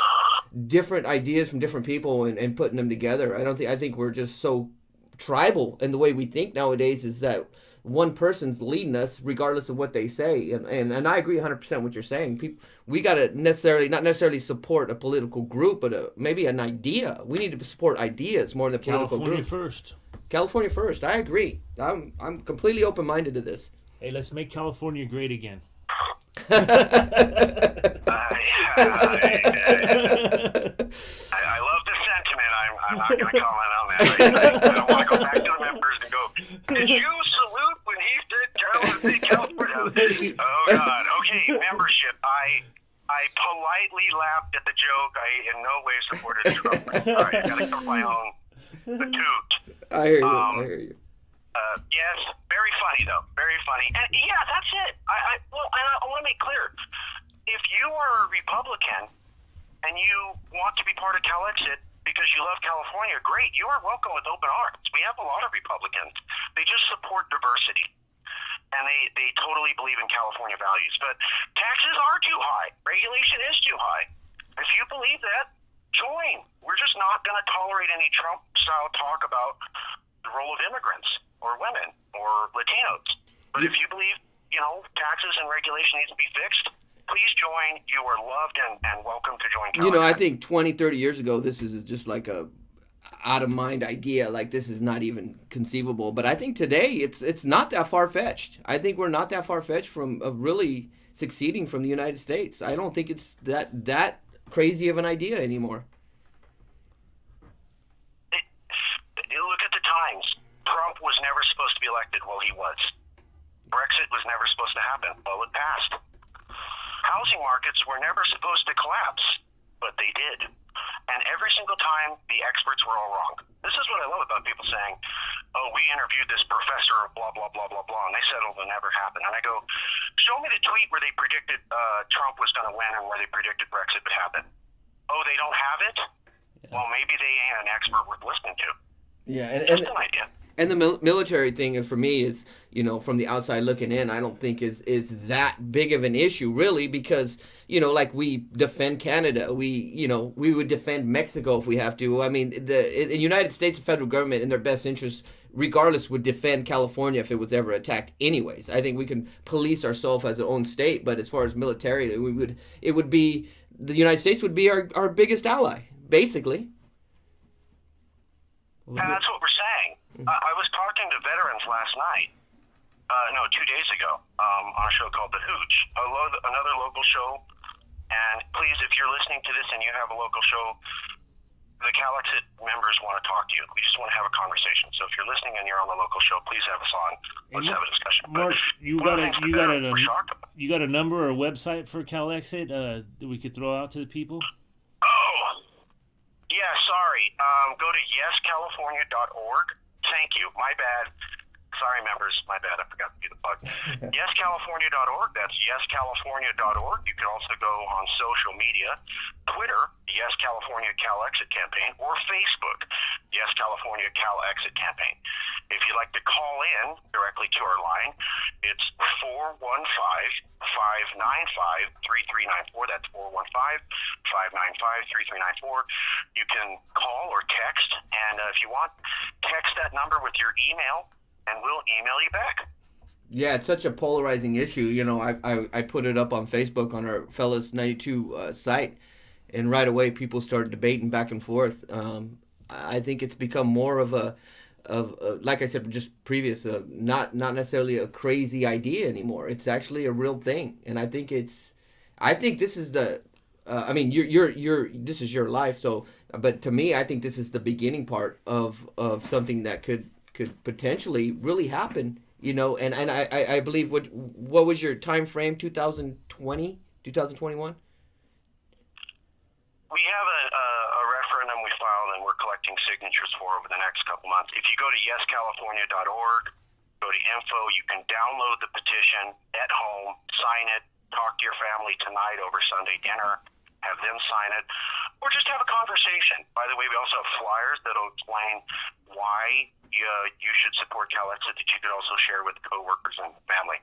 ideas from different people and putting them together. I think we're just so tribal in the way we think nowadays is that one person's leading us regardless of what they say. And I agree 100% what you're saying. We got to not necessarily support a political group, but maybe an idea. We need to support ideas more than a political group. California first. I agree. I'm completely open-minded to this. Hey, let's make California great again. I love the sentiment. I'm not going to comment on that. I don't want to go back to the members and go, did you salute when he said California? Oh, God. Okay, membership. I politely laughed at the joke. I in no way supported Trump. Sorry, I got to cover my own toot. I hear you. Yes, very funny though. Very funny. And yeah, that's it. I want to make clear. If you are a Republican and you want to be part of CalExit because you love California, great. You are welcome with open arms. We have a lot of Republicans. They just support diversity. And they totally believe in California values. But taxes are too high. Regulation is too high. If you believe that, join. We're just not going to tolerate any Trump-style talk about the role of immigrants or women or Latinos. But if you believe, taxes and regulation needs to be fixed, please join. You are loved and welcome to join CalExit. I think 20, 30 years ago, this is just like a out-of-mind idea. Like, this is not even conceivable. But I think today, it's not that far-fetched. I think we're not that far-fetched from really succeeding from the United States. I don't think it's that crazy of an idea anymore. Look at the times. Trump was never supposed to be elected. Well, he was. Brexit was never supposed to happen. Well, it passed. Housing markets were never supposed to collapse, but they did. And every single time, the experts were all wrong. This is what I love about people saying, oh, we interviewed this professor of blah, blah, blah, blah, blah, and they said it'll never happen. And I go, show me the tweet where they predicted Trump was going to win and where they predicted Brexit would happen. Oh, they don't have it? Yeah. Well, maybe they ain't an expert worth listening to. Yeah, and just an idea. And the military thing, and for me, is, from the outside looking in, I don't think is that big of an issue, really, because like we defend Canada, we would defend Mexico if we have to. I mean, the United States federal government, in their best interest, regardless, would defend California if it was ever attacked. Anyways, I think we can police ourselves as our own state, but as far as military, it would be the United States would be our biggest ally, basically. And that's what we're saying. I was talking to veterans last night, 2 days ago, on a show called The Hooch, another local show. And please, if you're listening to this and you have a local show, the Calexit members want to talk to you. We just want to have a conversation. So if you're listening and you're on the local show, please have us on. Let's have a discussion. Mark, you got a number or a website for Calexit that we could throw out to the people? Oh, yeah, sorry. Go to yescalifornia.org. Thank you. My bad. Sorry, members. My bad. I forgot to do the plug. Yescalifornia.org. That's yescalifornia.org. You can also go on social media, Twitter, Yes California Cal Exit Campaign, or Facebook, Yes California Cal Exit Campaign. If you'd like to call in directly to our line, it's 415-595-3394. That's 415-595-3394. You can call or text, and if you want, text that number with your email, and we'll email you back. Yeah, it's such a polarizing issue. I put it up on Facebook on our Fellas 92 site, and right away people started debating back and forth. I think it's become more of like I said just previous, not necessarily a crazy idea anymore. It's actually a real thing, and I think this is the. I mean, this is your life, so. But to me, I think this is the beginning part of something that could potentially really happen, and I believe what was your time frame, 2020, 2021? We have a referendum we filed and we're collecting signatures for over the next couple months. If you go to yescalifornia.org, go to info, you can download the petition at home, sign it, talk to your family tonight over Sunday dinner, have them sign it, or just have a conversation. By the way, we also have flyers that'll explain why you should support Calexit that you could also share with coworkers and family.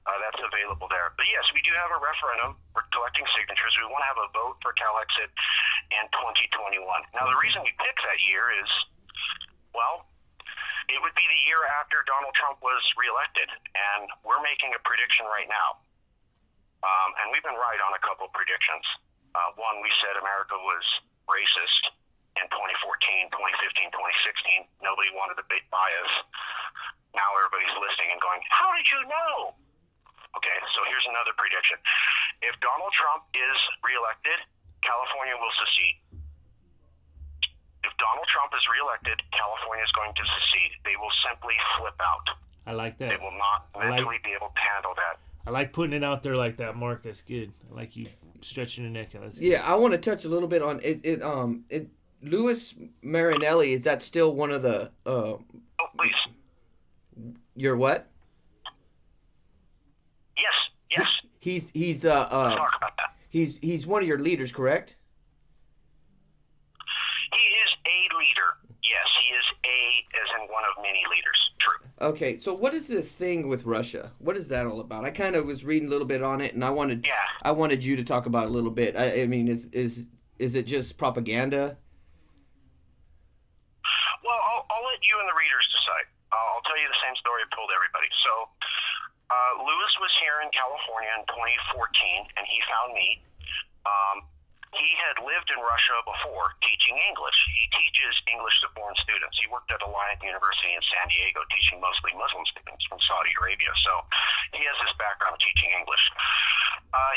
That's available there. But yes, we do have a referendum. We're collecting signatures. We want to have a vote for Calexit in 2021. Now, the reason we picked that year is, well, it would be the year after Donald Trump was reelected, and we're making a prediction right now. And we've been right on a couple predictions. One, we said America was racist in 2014, 2015, 2016. Nobody wanted to buy us. Now everybody's listening and going, how did you know? Okay, so here's another prediction. If Donald Trump is reelected, California will secede. If Donald Trump is reelected, California is going to secede. They will simply flip out. I like that. They will not mentally be able to handle that. I like putting it out there like that, Mark. That's good. I like you stretching your neck. Yeah, I want to touch a little bit on it. Louis Marinelli, is that still one of the? Oh, please. Your what? Yes. He's Let's talk about that. He's one of your leaders, correct? He is a leader. Yes, he is as in one of many leaders. True. Okay, so what is this thing with Russia? What is that all about? I kind of was reading a little bit on it, and I wanted you to talk about it a little bit. I mean, is it just propaganda? Well, I'll let you and the readers decide. I'll tell you the same story I told everybody. So, Louis was here in California in 2014, and he found me. He had lived in Russia before teaching English. He teaches English to foreign students. He worked at Alliant University in San Diego teaching mostly Muslim students from Saudi Arabia. So he has this background teaching English.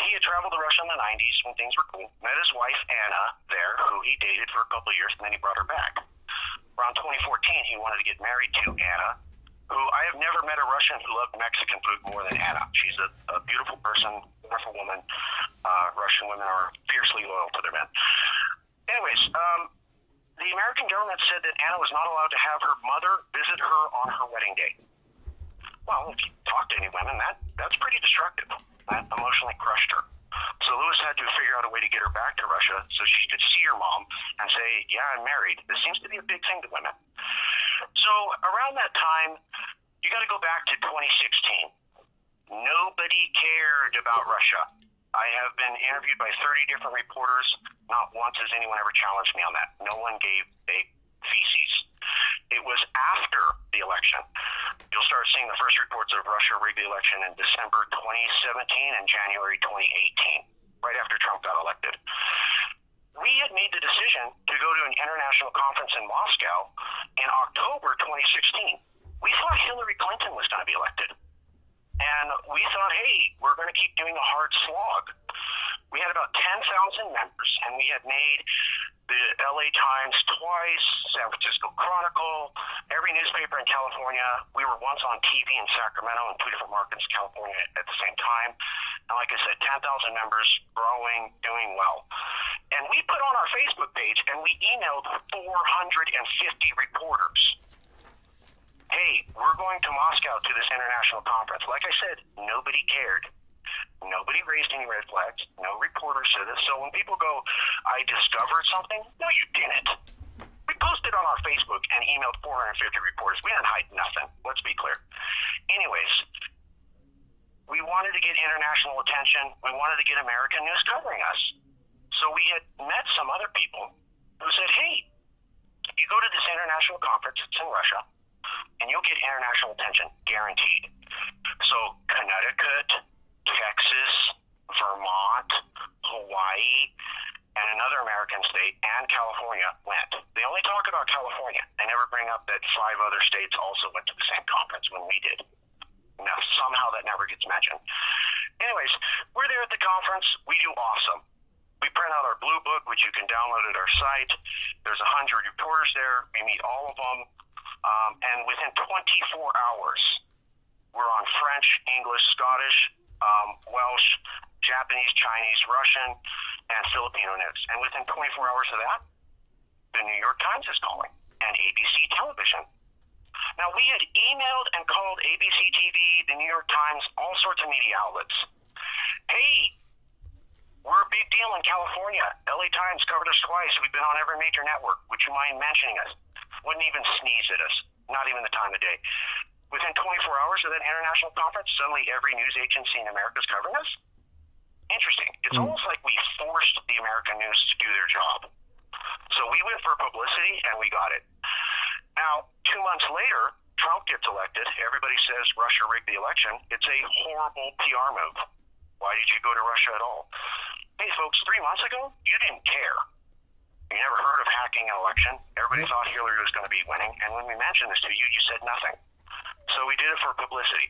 He had traveled to Russia in the 90s when things were cool. Met his wife, Anna, there, who he dated for a couple of years, and then he brought her back. Around 2014, he wanted to get married to Anna, who I have never met a Russian who loved Mexican food more than Anna. She's a beautiful person, wonderful woman. Russian women are fiercely loyal to their men. Anyways, the American government said that Anna was not allowed to have her mother visit her on her wedding day. Well, if you talk to any women, that's pretty destructive. That emotionally crushed her. So Louis had to figure out a way to get her back to Russia so she could see her mom and say, yeah, I'm married. This seems to be a big thing to women. So around that time, you got to go back to 2016. Nobody cared about Russia. I have been interviewed by 30 different reporters. Not once has anyone ever challenged me on that. No one gave a feces. It was after the election. You'll start seeing the first reports of Russia rigged the election in December 2017 and January 2018, right after Trump got elected. We had made the decision to go to an international conference in Moscow in October 2016. We thought Hillary Clinton was going to be elected. And we thought, hey, we're going to keep doing a hard slog. We had about 10,000 members, and we had made the LA Times twice, San Francisco Chronicle, every newspaper in California. We were once on TV in Sacramento in 2 different markets, California, at the same time. And like I said, 10,000 members, growing, doing well. And we put on our Facebook page, and we emailed 450 reporters. Hey, we're going to Moscow to this international conference. Like I said, nobody cared. Nobody raised any red flags. No reporter said this. So when people go, I discovered something, no, you didn't. We posted on our Facebook and emailed 450 reporters. We didn't hide nothing. Let's be clear. Anyways, we wanted to get international attention. We wanted to get American news covering us. So we had met some other people who said, hey, you go to this international conference, it's in Russia, and you'll get international attention, guaranteed. So Connecticut, Texas, Vermont, Hawaii, and another American state, and California went. They only talk about California. They never bring up that 5 other states also went to the same conference when we did. Now, somehow that never gets mentioned. Anyways, we're there at the conference. We do awesome. We print out our blue book, which you can download at our site. There's 100 reporters there. We meet all of them. And within 24 hours, we're on French, English, Scottish, Welsh, Japanese, Chinese, Russian, and Filipino news. And within 24 hours of that, the New York Times is calling, and ABC Television. Now, we had emailed and called ABC TV, the New York Times, all sorts of media outlets. Hey, we're a big deal in California. LA Times covered us twice. We've been on every major network. Would you mind mentioning us? Wouldn't even sneeze at us, not even the time of day. Within 24 hours of that international conference, suddenly every news agency in America is covering us. Interesting. It's almost like we forced the American news to do their job. So we went for publicity, and we got it. Now, 2 months later, Trump gets elected. Everybody says Russia rigged the election. It's a horrible PR move. Why did you go to Russia at all? Hey, folks, 3 months ago, you didn't care. You never heard of hacking an election. Everybody thought Hillary was going to be winning. And when we mentioned this to you, you said nothing. So we did it for publicity.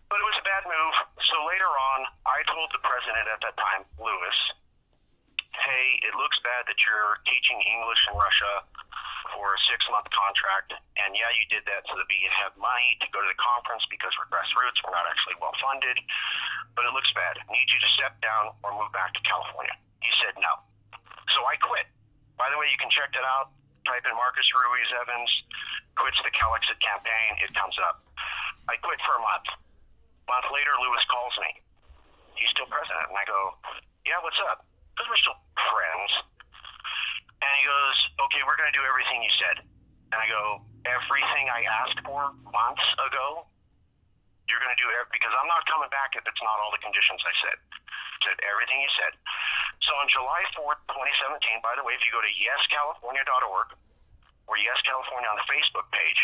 But it was a bad move. So later on, I told the president at that time, Lewis, hey, it looks bad that you're teaching English in Russia for a 6-month contract. And yeah, you did that so that we could have money to go to the conference because we're grassroots. We're not actually well funded. But it looks bad. I need you to step down or move back to California. He said no. So I quit. By the way, you can check that out. Type in Marcus Ruiz-Evans, quits the Calexit campaign. It comes up. I quit for a month. A month later, Lewis calls me. He's still president. And I go, yeah, what's up? Because we're still friends. And he goes, okay, we're going to do everything you said. And I go, everything I asked for months ago, you're going to do it because I'm not coming back if it's not all the conditions I said. Said everything you said. So on July 4th, 2017, by the way, if you go to yescalifornia.org or Yes California on the Facebook page,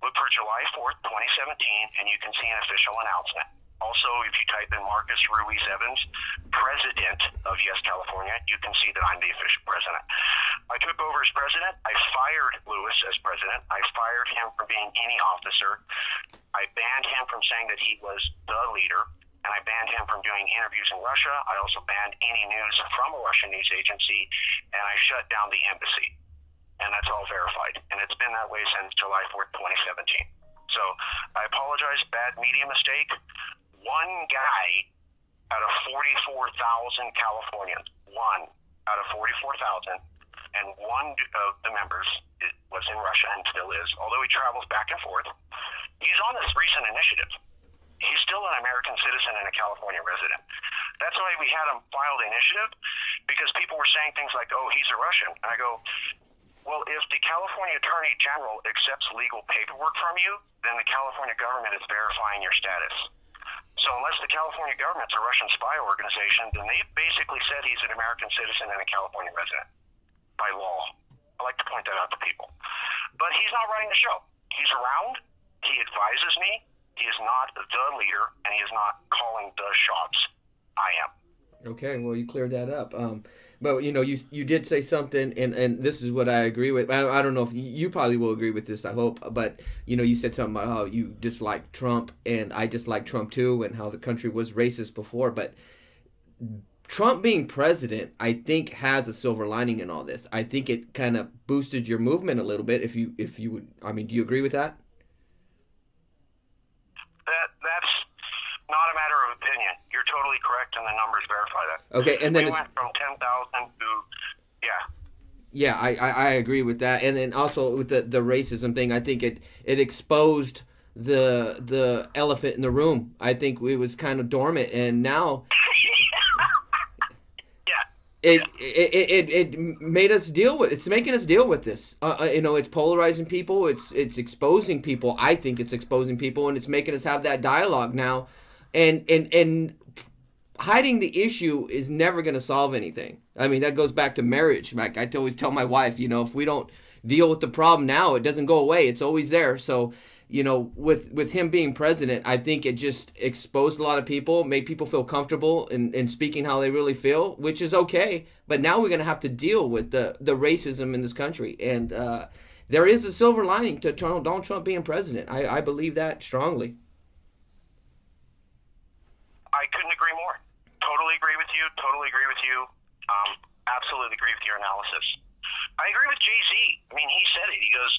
look for July 4th, 2017, and you can see an official announcement. Also, if you type in Marcus Ruiz-Evans, president of Yes California, you can see that I'm the official president. I took over as president. I fired Lewis as president. I fired him from being any officer. I banned him from saying that he was the leader. And I banned him from doing interviews in Russia. I also banned any news from a Russian news agency, and I shut down the embassy. And that's all verified. And it's been that way since July 4th, 2017. So I apologize, bad media mistake. One guy out of 44,000 Californians, one out of 44,000, and one of the members was in Russia and still is, although he travels back and forth. He's on this recent initiative. He's still an American citizen and a California resident. That's why we had him file the initiative, because people were saying things like, oh, he's a Russian. And I go, Well, if the California Attorney General accepts legal paperwork from you, then the California government is verifying your status. So unless the California government's a Russian spy organization, then they basically said he's an American citizen and a California resident by law. I like to point that out to people. But he's not running the show. He's around. He advises me. He is not the leader, and he is not calling the shots. I am. Okay, well, you cleared that up. But, you know, you did say something, and this is what I agree with. I don't know if you probably will agree with this, I hope. But, you know, you said something about how you dislike Trump, and I dislike Trump too, and how the country was racist before. But Trump being president, I think, has a silver lining in all this. I think it kind of boosted your movement a little bit. If you would, I mean, do you agree with that? That's not a matter of opinion. You're totally correct, and the numbers verify that. Okay, and then we went from 10,000 to, yeah. Yeah, I agree with that, and then also with the racism thing, I think it exposed the elephant in the room. I think it was kind of dormant, and now it made us deal with. It's making us deal with this. You know, it's polarizing people. It's exposing people. I think it's exposing people, and it's making us have that dialogue now. And hiding the issue is never going to solve anything. I mean, that goes back to marriage. Like I always tell my wife, you know, if we don't deal with the problem now, it doesn't go away. It's always there. So, you know, with him being president, I think it just exposed a lot of people, made people feel comfortable in speaking how they really feel, which is okay. But now we're going to have to deal with the racism in this country. And there is a silver lining to Donald Trump being president. I believe that strongly. I couldn't agree more. Totally agree with you. Totally agree with you. Absolutely agree with your analysis. I agree with Jay-Z. I mean, he said it. He goes,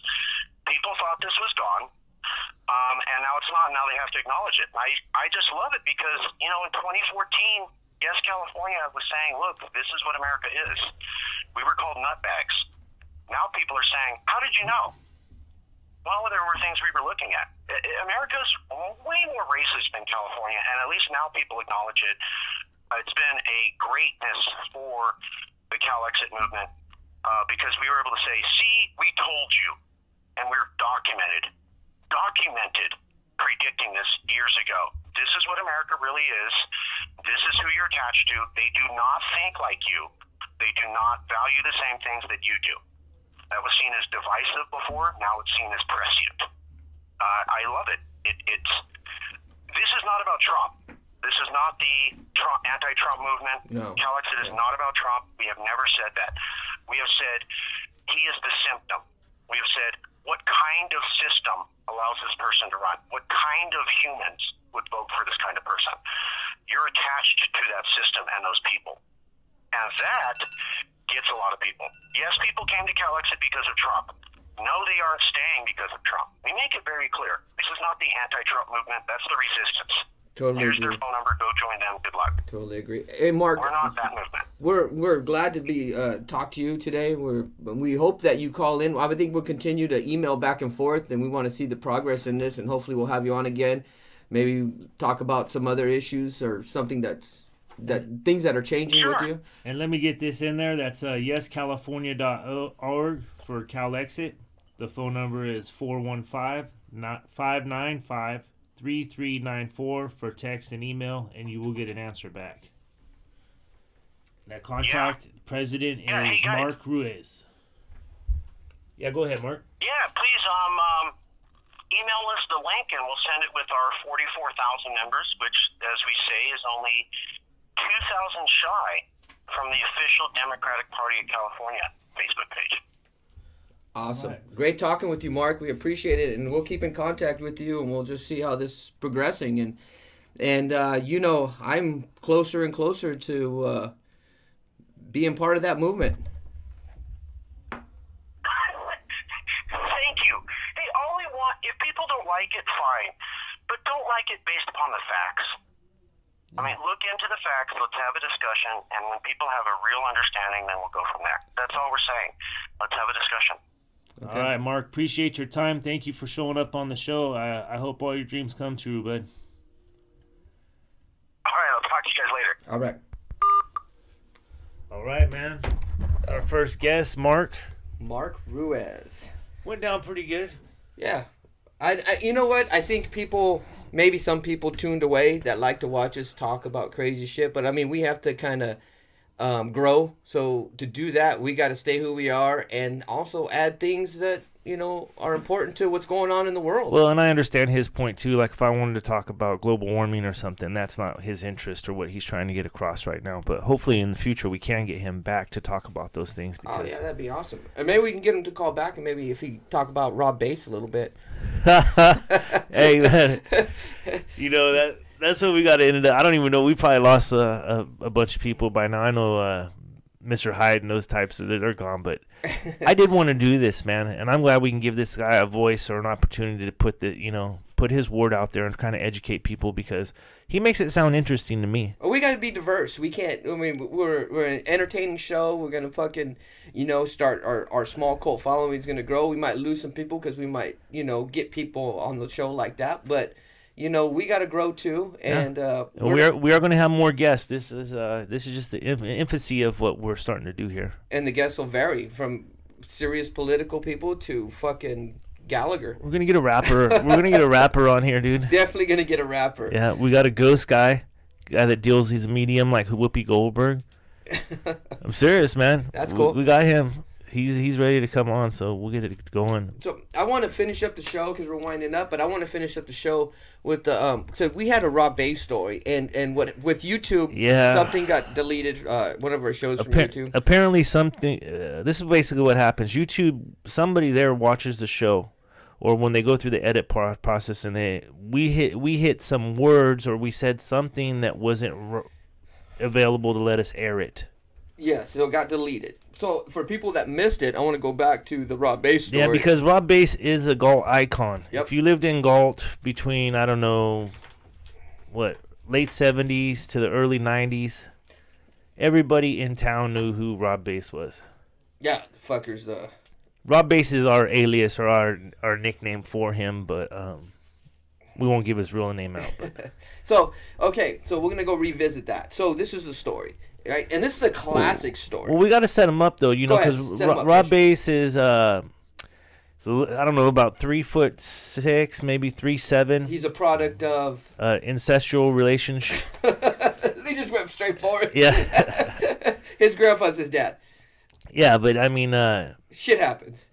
people thought this was gone, and now it's not. Now they have to acknowledge it. I just love it because, you know, in 2014, yes, California was saying, look, this is what America is. We were called nutbags. Now people are saying, how did you know? Well, there were things we were looking at. America's way more racist than California, and at least now people acknowledge it. It's been a greatness for the Cal Exit movement because we were able to say, see, we told you, and we're documented predicting this years ago. This is what America really is. This is who you're attached to. They do not think like you. They do not value the same things that you do. That was seen as divisive before. Now it's seen as prescient. I love it. This is not about Trump. This is not the anti-Trump movement. No. Cal Exit is not about Trump. We have never said that. We have said he is the symptom. We have said what kind of system allows this person to run? What kind of humans would vote for this kind of person? You're attached to that system and those people. And that gets a lot of people. Yes, people came to Cal Exit because of Trump. No, they aren't staying because of Trump. We make it very clear. This is not the anti-Trump movement. That's the resistance. Totally Here's agree. their phone number. Go join them. Good luck. Totally agree. Hey, Mark. We're not that movement. We're glad to be talk to you today. We hope that you call in. I think we'll continue to email back and forth, and we want to see the progress in this, and hopefully we'll have you on again. Maybe talk about some other issues or something things that are changing with you. And let me get this in there. That's yescalifornia.org for Cal Exit. The phone number is 415-595-3394 for text and email, and you will get an answer back. That contact president is Mark Ruiz. Yeah, go ahead, Mark. Yeah, please email us the link, and we'll send it with our 44,000 members, which, as we say, is only 2,000 shy from the official Democratic Party of California Facebook page. Awesome. Right. Great talking with you, Mark. We appreciate it, and we'll keep in contact with you, and we'll just see how this is progressing. And you know, I'm closer and closer to being part of that movement. Thank you. Hey, all we want, if people don't like it, fine, but don't like it based upon the facts. I mean, look into the facts, let's have a discussion, and when people have a real understanding, then we'll go from there. That's all we're saying. Let's have a discussion. Okay. All right, Mark, appreciate your time. Thank you for showing up on the show. I hope all your dreams come true, bud. All right, I'll talk to you guys later. All right. All right, man. It's our first guest, Mark. Mark Ruiz. Went down pretty good. Yeah. I you know what? I think maybe some people tuned away that like to watch us talk about crazy shit. But, I mean, we have to kind of grow. So, to do that, we got to stay who we are and also add things that, you know, are important to what's going on in the world. Well, and I understand his point, too. Like, if I wanted to talk about global warming or something, that's not his interest or what he's trying to get across right now. But hopefully in the future we can get him back to talk about those things. Because... Oh, yeah, that'd be awesome. And maybe we can get him to call back, and maybe if he talk about Rob Bass a little bit. Hey, man. You know, that's what we got to end up. I don't even know. We probably lost a bunch of people by now. I know Mr. Hyde and those types, they're gone. But I did want to do this, man. And I'm glad we can give this guy a voice or an opportunity to put his word out there and kind of educate people, because he makes it sound interesting to me. Well, we got to be diverse. We can't. I mean, we're an entertaining show. We're gonna fucking, start our small cult following is gonna grow. We might lose some people because we might, get people on the show like that. But, we got to grow too. And we are going to have more guests. This is just the infancy of what we're starting to do here. And the guests will vary from serious political people to fucking Gallagher. We're gonna get a rapper. We're gonna get a rapper on here, dude. Definitely gonna get a rapper. Yeah, we got a ghost guy that deals. He's a medium like Whoopi Goldberg. I'm serious, man. That's cool. We got him. He's ready to come on, so we'll get it going. So I want to finish up the show because we're winding up, but I want to finish up the show with the So we had a Rob Bass story, and what with YouTube, something got deleted. One of our shows from YouTube. Apparently, something. This is basically what happens. YouTube, somebody there watches the show, or when they go through the edit process, and we hit some words, or we said something that wasn't available to let us air it. Yes, so it got deleted. So for people that missed it, I want to go back to the Rob Bass story. Yeah, because Rob Bass is a Galt icon. Yep. If you lived in Galt between, I don't know, late 70s to the early 90s, everybody in town knew who Rob Bass was. Yeah, the fuckers. Rob Bass is our alias or our nickname for him, but we won't give his real name out. But. So we're going to go revisit that. So this is the story. Right, and this is a classic story. Well, we got to set him up though, because Rob Bass is I don't know, about 3'6", maybe 3'7". He's a product of incestual relationship. He just went straight for it. Yeah, his grandpa's his dad. Yeah, but I mean, shit happens.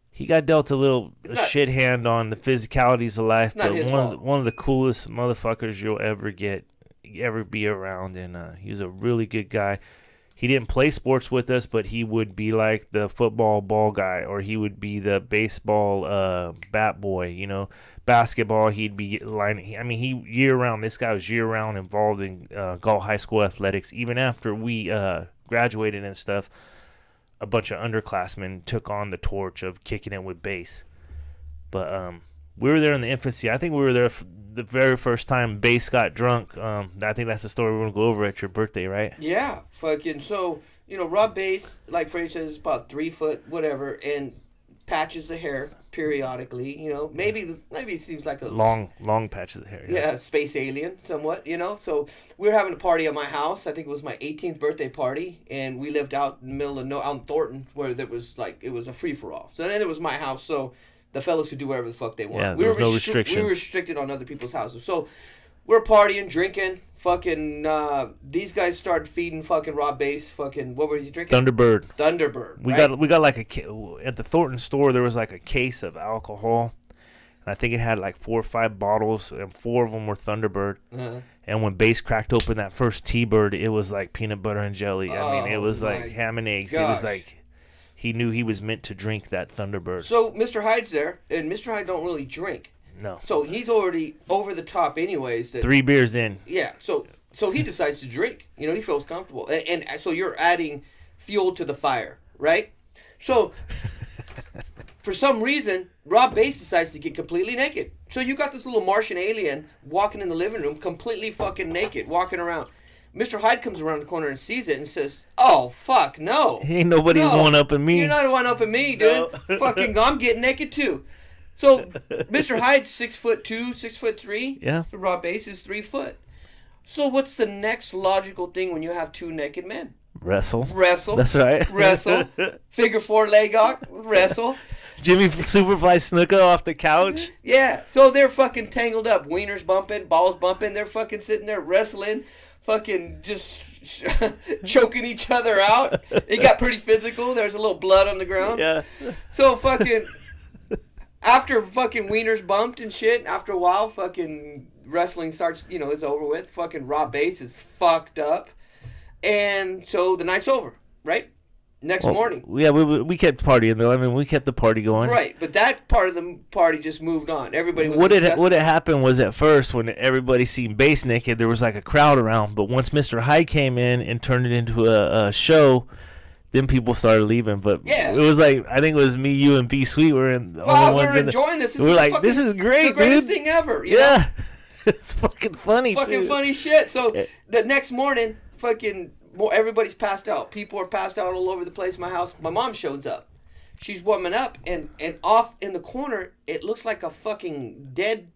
He got dealt a shit hand on the physicalities of life, but one of the coolest motherfuckers you'll ever be around, and he was a really good guy. He didn't play sports with us, but he would be like the football ball guy, or he would be the baseball bat boy. Basketball, he'd be lining. I mean, this guy was year round involved in Galt High School athletics. Even after we graduated and stuff, a bunch of underclassmen took on the torch of kicking it with Bass. But we were there in the infancy. I think we were there the very first time Bass got drunk. I think that's the story we're going to go over at your birthday, right? Yeah. Fucking, so, Rob Bass, like Frey says, is about 3 foot, whatever, and patches of hair periodically, maybe it seems like a... Long patches of hair. Yeah, space alien, somewhat, So we were having a party at my house. I think it was my 18th birthday party, and we lived out in the middle of out in Thornton, where there was, it was a free-for-all. So then it was my house, so... The fellas could do whatever the fuck they want. Yeah, there was no restrictions. We were restricted on other people's houses. So we're partying, drinking. Fucking, these guys started feeding fucking Rob Bass. Fucking, what was he drinking? Thunderbird. We got like at the Thornton store, there was like a case of alcohol. And I think it had like 4 or 5 bottles, and 4 of them were Thunderbird. Uh-huh. And when Bass cracked open that first T-Bird, it was like peanut butter and jelly. I mean, it was like ham and eggs. Gosh. It was like... He knew he was meant to drink that Thunderbird. So Mr. Hyde's there, and Mr. Hyde don't really drink. No. So he's already over the top anyways. 3 beers in. Yeah, so he decides to drink. He feels comfortable. And so you're adding fuel to the fire, right? So for some reason, Rob Bass decides to get completely naked. So you got this little Martian alien walking in the living room, completely fucking naked, walking around. Mr. Hyde comes around the corner and sees it and says, "Oh, fuck, no. Ain't nobody one-upping me. You're not one-upping me, dude. No. Fucking, I'm getting naked, too." So, Mr. Hyde's 6'2", 6'3". Yeah. So Rob Bass is 3 foot. So, what's the next logical thing when you have 2 naked men? Wrestle. Wrestle. That's right. Wrestle. Figure 4 leg lock. Wrestle. Jimmy Superfly Snuka off the couch. Yeah. So they're fucking tangled up. Wieners bumping, balls bumping. They're fucking sitting there wrestling, fucking just choking each other out. It got pretty physical. There's a little blood on the ground. Yeah. So fucking after fucking wieners bumped and shit, after a while, fucking wrestling starts, is over with. Fucking Rob Bass is fucked up. And so the night's over, right? Next morning. Yeah, we kept partying though. I mean, we kept the party going. Right, but that part of the party just moved on. Everybody was what had happened was at first when everybody seen Bass naked, there was like a crowd around. But once Mr. Hyde came in and turned it into a show, then people started leaving. But yeah, it was like I think it was me, you, and B Sweet were in. Wow, we were enjoying this. We were like, this is great, the greatest dude. thing ever. Yeah, it's fucking funny. Fucking funny shit. So the next morning, fucking. Well, everybody's passed out. People are passed out all over the place. My house. My mom shows up. She's warming up, and off in the corner, it looks like a fucking dead,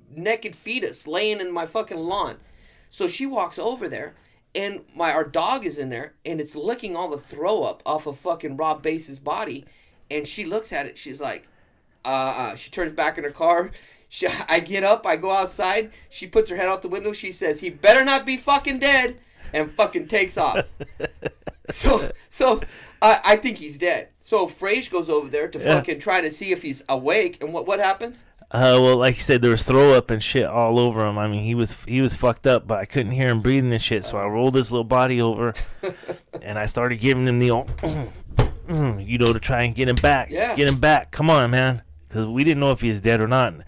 naked fetus laying in my fucking lawn. So she walks over there, and our dog is in there, and it's licking all the throw up off of fucking Rob Bass's body, and she looks at it. She's like, She turns back in her car. I get up. I go outside. She puts her head out the window. She says, "He better not be fucking dead." And fucking takes off. So I think he's dead. So Frage goes over there to fucking try to see if he's awake. And what happens? Well, like you said, there was throw up and shit all over him. I mean, he was fucked up, but I couldn't hear him breathing and shit. So I rolled his little body over, and I started giving him the old, to try and get him back. Yeah. Get him back. Come on, man, because we didn't know if he was dead or not. And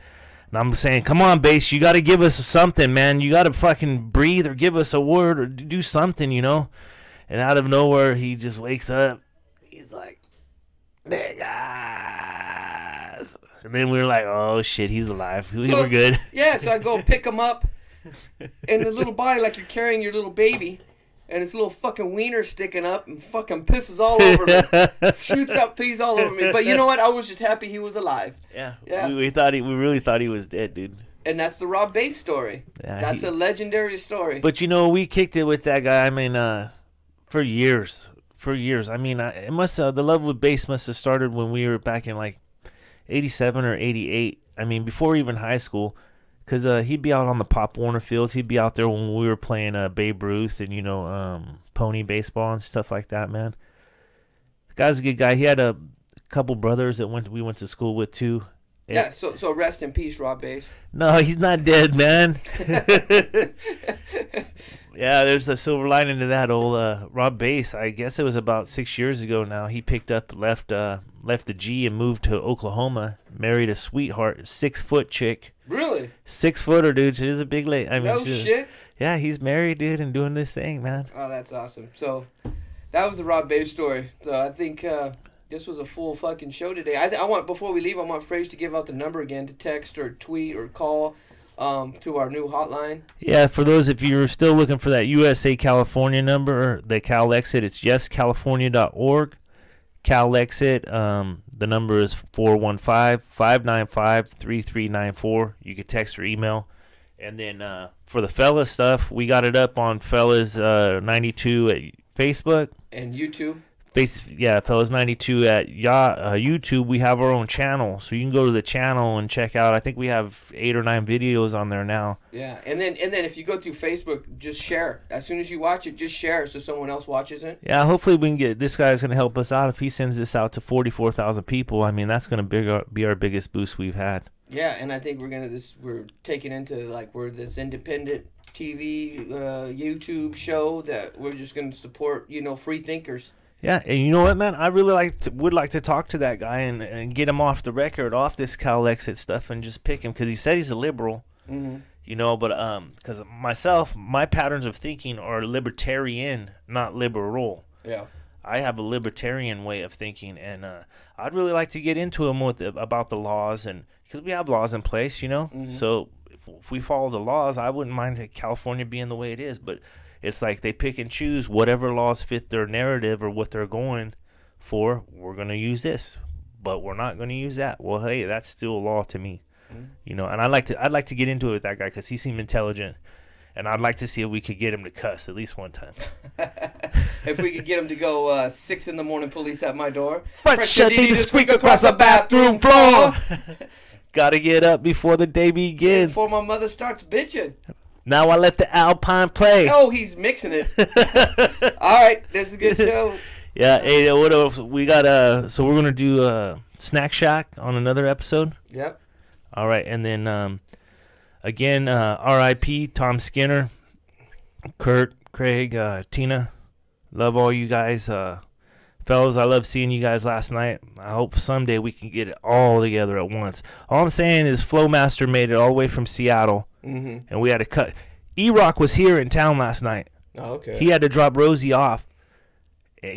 I'm saying, come on, Bass, you got to give us something, man. You got to fucking breathe or give us a word or do something, And out of nowhere, he just wakes up. He's like, niggas. And then we were like, oh, shit, he's alive. We were good. Yeah, so I go pick him up. And the little body, like you're carrying your little baby. And his little fucking wiener sticking up and fucking pisses all over me. Shoots up peas all over me. But you know what? I was just happy he was alive. Yeah. We really thought he was dead, dude. And that's the Rob Bass story. Yeah, that's a legendary story. But we kicked it with that guy. I mean, for years. I mean, the love with bass must have started when we were back in like '87 or '88. I mean, before even high school. Because he'd be out on the Pop Warner fields. He'd be out there when we were playing Babe Ruth and, pony baseball and stuff like that, man. The guy's a good guy. He had a couple brothers that we went to school with, too. Yeah, so rest in peace, Rob Bass. No, he's not dead, man. Yeah, there's a silver lining to that old Rob Bass. I guess it was about 6 years ago now. He picked up, left the G and moved to Oklahoma. Married a sweetheart, 6-foot chick. Really? 6-footer, dude. She's a big lady. I mean, no shit. Yeah, he's married, dude, and doing this thing, man. Oh, that's awesome. So that was the Rob Bass story. So I think this was a full fucking show today. I want, before we leave, I want Frage to give out the number again to text or tweet or call to our new hotline. Yeah, for those, if you're still looking for that USA California number, the Cal Exit, it's justcalifornia.org. Cal Exit, the number is 415-595-3394. You can text or email. And then for the Fellas stuff, we got it up on Fellas 92 at Facebook. And YouTube. Fellas 92 at YouTube. We have our own channel, so you can go to the channel and check out. I think we have 8 or 9 videos on there now. Yeah, and then if you go through Facebook, just share. As soon as you watch it, just share so someone else watches it. Yeah, hopefully we can get this guy's gonna help us out. If he sends this out to 44,000 people, I mean that's gonna be our biggest boost we've had. Yeah, and I think we're taking into we're this independent TV, YouTube show that we're just gonna support, free thinkers. Yeah, and you know what, man? I really would like to talk to that guy and get him off the record, off this Cal Exit stuff, and just pick him because he said he's a liberal. Mm-hmm. But because my patterns of thinking are libertarian, not liberal. Yeah, I have a libertarian way of thinking, and I'd really like to get into him about the laws, and because we have laws in place, Mm-hmm. So if we follow the laws, I wouldn't mind California being the way it is, but. It's like they pick and choose whatever laws fit their narrative or what they're going for. We're going to use this, but we're not going to use that. Well, hey, that's still a law to me, And I'd like to get into it with that guy because he seemed intelligent, And I'd like to see if we could get him to cuss at least one time. If we could get him to go 6 in the morning, police at my door. But shut the squeak across the bathroom floor. Gotta get up before the day begins. Before my mother starts bitching. Now I let the Alpine play. Oh, he's mixing it. All right, this is a good show. Yeah, hey, what else? We got so we're gonna do Snack Shack on another episode. Yep. All right, and then again, R.I.P. Tom Skinner, Kurt, Craig, Tina. Love all you guys, fellas. I love seeing you guys last night. I hope someday we can get it all together at once. All I'm saying is Flowmaster made it all the way from Seattle, and we had to cut. E-Rock was here in town last night. Oh, okay. He had to drop Rosie off.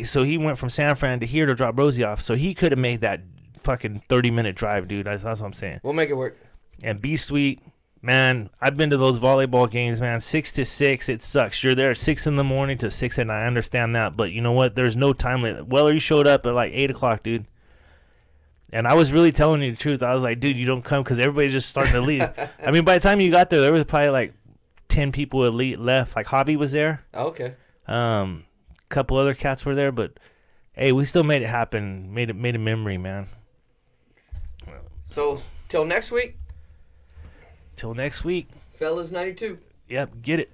So he went from San Fran to here to drop Rosie off. So he could have made that fucking 30-minute drive, dude. That's what I'm saying. We'll make it work. And B Sweet, man, I've been to those volleyball games, man. 6 to 6, it sucks. You're there at 6 in the morning to 6 at night. I understand that. But you know what? There's no time limit. Weller showed up at like 8 o'clock, dude. And I was really telling you the truth. I was like, dude, you don't come because everybody's just starting to leave. I mean, by the time you got there was probably like 10 people left. Like Javi was there. Oh, okay. Couple other cats were there, but hey, we still made it happen. Made a memory, man. So till next week. Till next week. Fellas 92. Yep, get it.